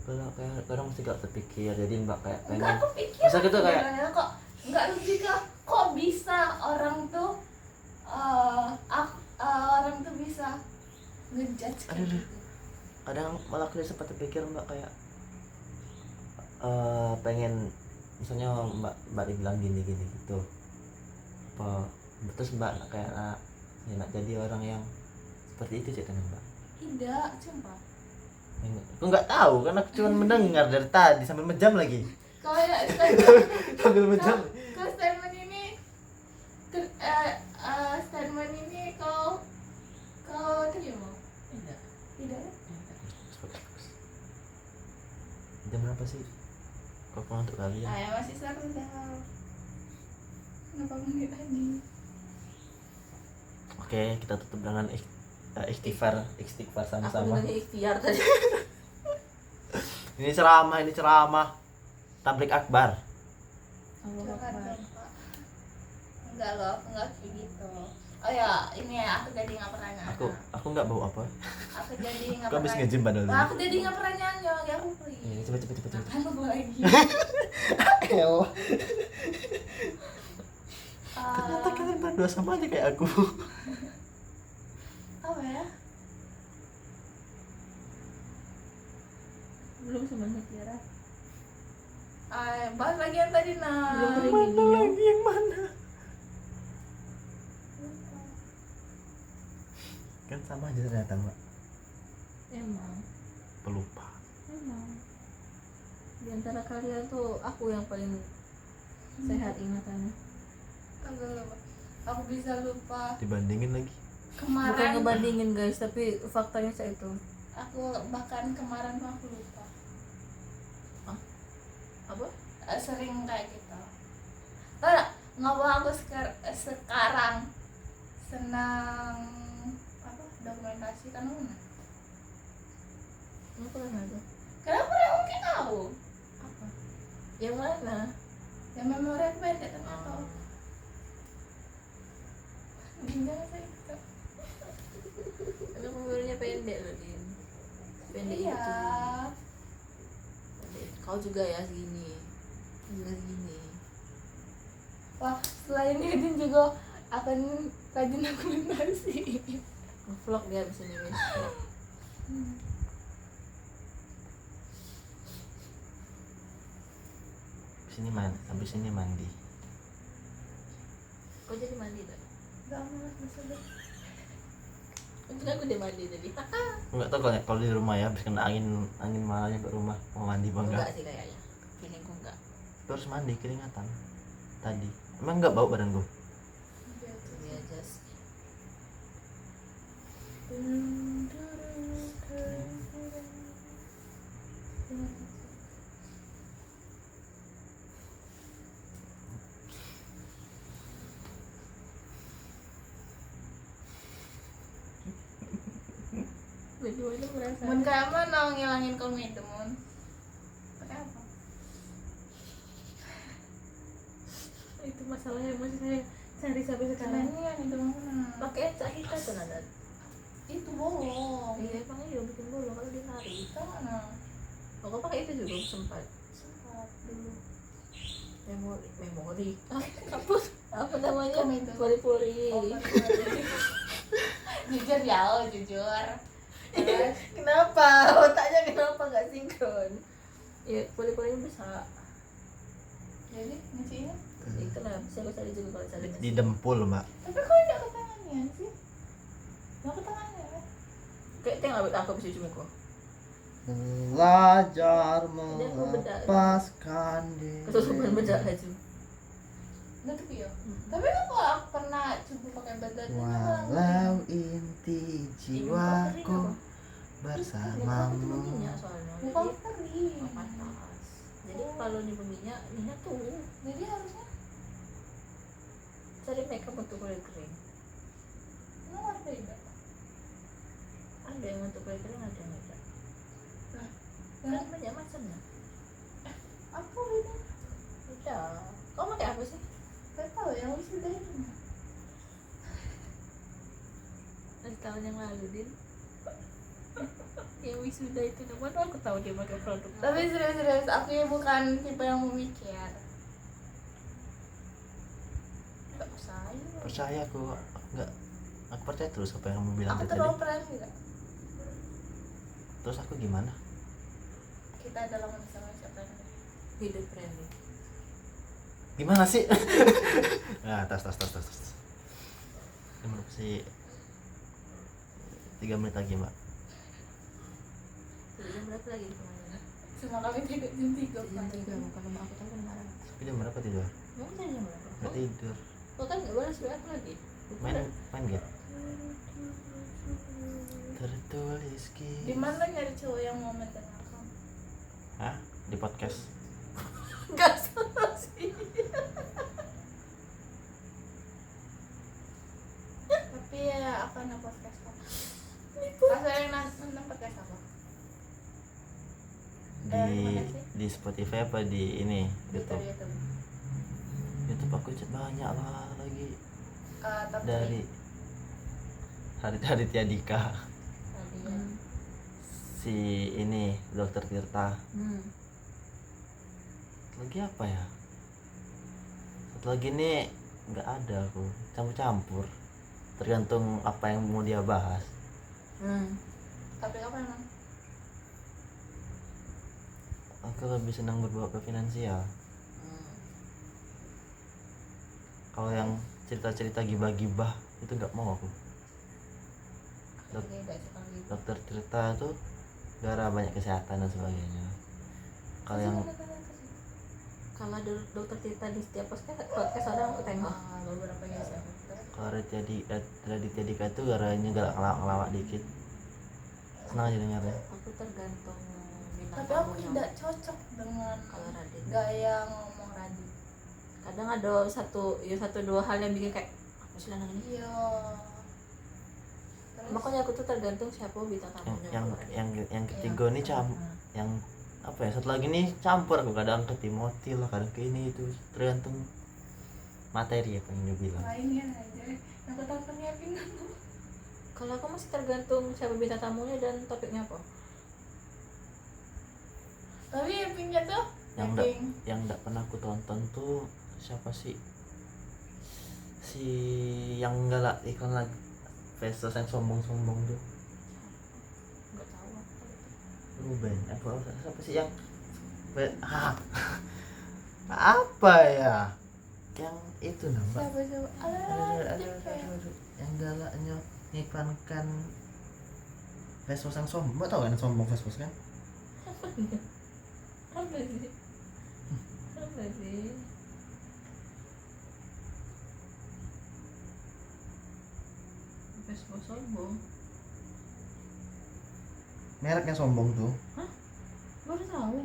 kalau kayak kadang masih gak terpikir, jadi mbak kayak Enggak, pengen aku pikir. masa gitu kayak sebenarnya kok enggak logika. Kok bisa orang tuh orang tuh bisa ngejudge kayak Aduh. gitu. kadang malah aku sempat terpikir mbak kayak pengen, misalnya mbak dibilang gini gitu apa, terus mbak kayak nak jadi orang yang seperti itu ceritanya mbak. Tidak, sumpah. Aku nggak tahu karena aku cuma mendengar dari tadi sambil mejam lagi. Kayak Sambil mejam. Kau statement ini statement ini kau terima? Tidak. Tidak. Jam berapa sih? Kok pulang untuk kalian? Ya masih seru dah. Kenapa menit lagi? Oke, kita tutup dengan istighfar Aku sama-sama. lagi ikhtiar tadi. Ini ceramah. Tablik akbar. Silakan, Bapak. Enggak loh, aku enggak kayak gitu. Oh ya, ini ya, aku jadi nggak pernah nanya. Aku nggak bau apa. Aku jadi nggak Aku habis pernah. nge-gym padahal. Wah, aku jadi nggak pernah nanya, ya aku pergi. Iya, cepet. Kan aku lagi. Ternyata kalian berdua sama aja kayak aku. Apa ya? Belum sebenarnya kira. Bahas lagi yang tadi nah. Belum hari Mana ini. lagi yang mana? Kan sama aja ternyata mbak. Emang. Pelupa. Di antara kalian tuh aku yang paling sehat ingatannya. Enggak. Aku bisa lupa Dibandingin lagi. Bukan kemarin. ngebandingin guys, tapi faktanya saya itu. Aku bahkan kemarin tuh aku lupa. Apa? sering kayak gitu. Tahu nggak ngapa aku sekarang senang apa dokumentasi kan mana? Aku pernah tuh. Kenapa ya mungkin tahu? Apa? Yang mana? Yang memori aku pendek ternyata. Jangan saya gitu. Karena memorinya pendek loh, Din. Pendek Iya. itu. Pendek. Kau juga ya segini. Kau juga segini. Wah, selain itu juga akan rajin dokumentasi. Vlog dia abis ini, Wis. Habis ini mandi. Kau jadi mandi tak? Gak mau masalah. Untung aku udah mandi tadi. Enggak tahu kalau di rumah ya habis kena angin malahnya ke rumah mau mandi apa enggak. Enggak sih kayaknya. Feelingku enggak. Terus mandi keringatan tadi. Emang enggak bau badan gua? Dia just berdua itu merasa Mun kayak mana ngilangin komedo mun? Pakai apa? itu masalahnya masih saya cari sampai sekarang. Caranya yang itu mana? Pakai cak kita tuh Nadat. Itu bolong. Iya emang iya bikin bolong kalau ditarik. Itu mana? Aku pakai itu juga sempat. Sempat dulu. Memori. Apa namanya? Komedo. Pori-pori. Jujur ya, jujur. Terus Kenapa? Otaknya kenapa nggak sinkron? Ya pori-porinya besar. jadi ngecinya. Itu lah bisa aku cari juga kalau cari. Di dempul, Mbak. Tapi kok enggak ke tangannya sih? Enggak ke tangannya kan? Kayak tengok aku bisa cuma kok. Belajar melepaskan Kesusupan diri. bedak aja. Enggak tuh ya. Tapi kok aku pernah coba pakai badan Walau inti jiwaku bersamamu. Minyak soalnya. bukan kering. Panas. Jadi kalau nih minyak tuh Jadi harusnya cari makeup untuk kulit kering. enggak ada ya. Ada yang untuk kulit kering, ada yang tidak. Nah, Kan banyak macamnya. apa ini? Udah. Kau pakai apa sih? Gak tahu yang wisuda itu. Tahun yang lalu Din. Yang wisuda itu mana aku tahu dia pakai produk. Tapi serius-serius, aku ya bukan tipe yang memikir. Gak usah. Percaya aku enggak. Aku percaya terus apa yang kamu bilang Aku tadi. terlalu berani gak? Terus aku gimana? Kita dalam manusia berani. Hidup friendly. Gimana sih? Nah, tas. Ini masih 3 menit lagi, Mbak. Jam berapa lagi kemarin? Cuma kami tidur jam 3 Jam 3 bukan rumah aku tahu kan marah. Tapi jam berapa tidur? Mau cari jam berapa? Enggak tidur. Kau kan nggak balas WA aku lagi. Main game. Tertulis Di mana nyari cowok yang mau megang aku? Hah? Di podcast. Nggak salah sih. Tapi ya aku anak podcast apa? Kasih yang nonton podcast apa? Di Spotify apa di ini YouTube? YouTube. YouTube aku banyak lah lagi Top dari Hari Tiadika, tadi ya. si ini Dokter Tirta. Lagi apa ya? Satu lagi nih nggak ada aku, campur-campur. Tergantung apa yang mau dia bahas. Tapi apa emang? Aku lebih senang berbau ke finansial. Kalau yang cerita-cerita gibah-gibah itu nggak mau aku. Oke, gak suka gitu. Dokter Tirta tuh gara banyak kesehatan dan sebagainya. Kalau yang Kalau ada dokter Tirta di setiap podcast orang aku tengok. beberapa ya sih. kalau Raditya Dika itu garanya galak ngelawak dikit. Senang aja dengarnya. Aku tergantung minat Tapi aku tidak cocok dengan kalau Radit. gaya ngomong Radit. Kadang ada satu dua hal yang bikin kayak apa sih lanang ini. Iya. Terus Makanya aku tuh tergantung siapa bintang tamunya. yang ketiga nih yang apa ya, satu lagi nih campur, aku kadang ke Timothy lah, kadang ke ini itu, tergantung materi apa yang dia bilang. lainnya aja. Aku tahu penyiapin aku. Kalau aku masih tergantung siapa bintang tamunya dan topiknya apa. Tapi Epingnya tuh Eping. Yang enggak pernah aku tonton tuh siapa sih, si yang galak iklan lagi Vestos yang sombong-sombong tuh, Enggak tahu apa itu. Ruben apa siapa sih yang apa ya, yang itu namanya Siapa siapa? aduh, yang galaknya ngiklankan Vestos yang sombong. Mbak tahu kan yang sombong Vestos kan? Apa sih? Apa sih? Facebook sombong. Mereknya sombong tuh. Baru tahu.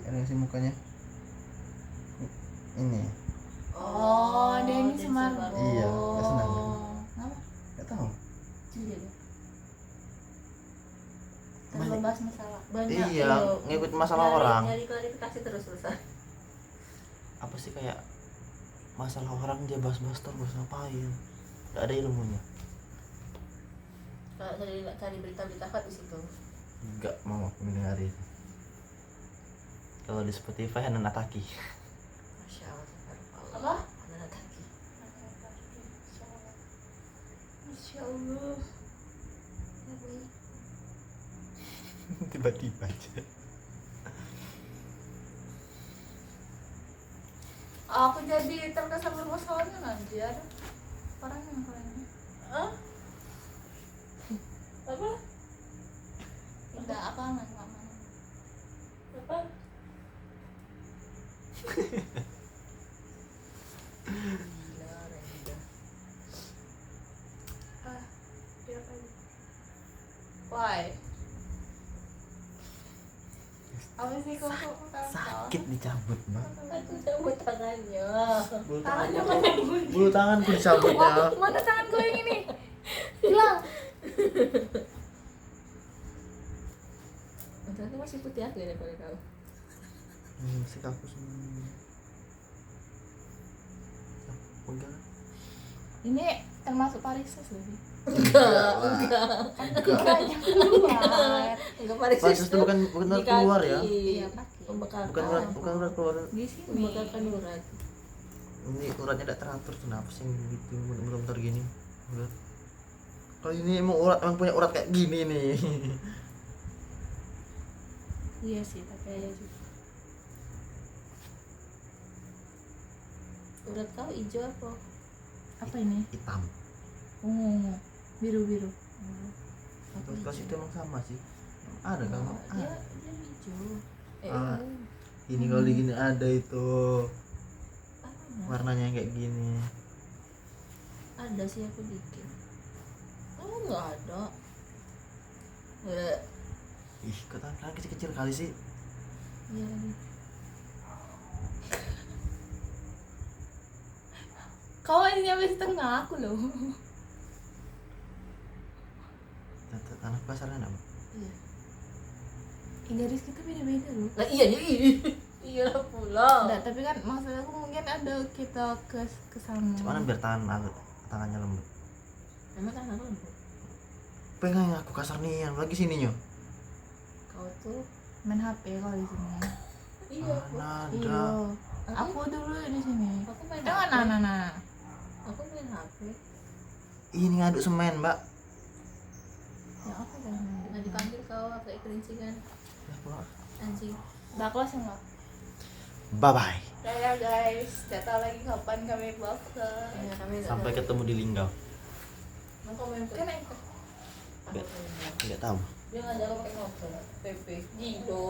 Ada yang sih mukanya ini. Oh, Denny Denny Sumargo. Iya, nggak senang. Nama? Gak tahu. Iya deh. Terlalu bahas masalah. Banyak. Iya, ngikut masalah orang. Nyari klarifikasi terus. Apa sih kayak masalah orang dia bahas-bahas terus, ngapain? Gak ada ilmunya. Kalau cari berita-berita apa di situ. Gak mau aku mendengar itu. Kalau di Spotify Hanan Ataki. Masya Allah. Apa? Anak kaki. Masya Allah. Tiba-tiba aja. Aku jadi terkesan bermasalahnya nanti ada orang yang kayaknya. Apa? Enggak apa aman. Apa? Gila, Renda. Dia apa? Why? Apa sih kok Sakit dicabut, Mbak. Aku cabut tangannya. Tangannya mana? Bulu tanganku dicabut ya. Mana tangan gue yang ini? Hilang. Ternyata masih putih aku ya daripada kau. Masih kaku semua. Enggak. Ini termasuk varises lebih. Enggak. Banyak keluar. Enggak varises Varises itu bukan urat keluar ya. Iya, kaki. Pembekakan. Bukan urat keluar. Di sini. Pembekakan urat. Ini uratnya tidak teratur, kenapa sih gitu belum gini urat. Kalau ini emang punya urat kayak gini nih. Iya sih, tapi ada juga. Urat kau hijau apa? Apa ini? Hitam. Biru-biru. Apa Kalau hijau? itu emang sama sih. Ada kan? Dia Ada. hijau. Ah. Ini kalau di gini ada itu Apa? warnanya kayak gini. Ada sih aku bikin. Oh enggak ada. Ih, kok tangan kecil-kecil kali sih. Iya lagi. Kau ini nyampe setengah aku loh. Tanah pasarnya enggak? Iya. Garis kita beda-beda loh. Lah iya iya lah pula. Enggak, tapi kan maksud aku mungkin ada kita ke sana. Cuman biar tangannya lembut. Emang kan aku lembut. Pengen aku kasar nih, lagi sininya. Kau tuh Main HP kalau di sini. iya aku. Mana Iya. ada. Aku dulu di sini. Aku main Jangan HP. nah. Aku main HP. Ini ngaduk semen, Mbak. Ya apa kan? Nah dipanggil kau pakai kelincingan Ya, Mbak. anjing. Udah close enggak? Bye bye. Ya guys, tidak tahu lagi kapan kami vlog ke. Ya kami Sampai ketemu di Linggau. Mau kau main Kan itu. Enggak tahu. Dia ngajak aku pakai ngobrol. PP. Gido.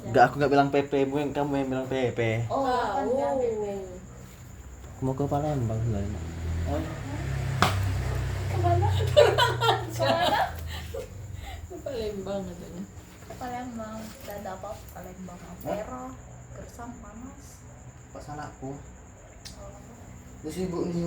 Enggak, aku enggak bilang PP, kamu yang bilang PP. Oh, Kapan dia PP? Aku mau ke Palembang sebenarnya. Oh, Kemana? Kemana? Ke Palembang katanya. Palembang, tidak ada apa Palembang, Ampera, Gersang panas. Pas anakku Oh. lu sibuk nih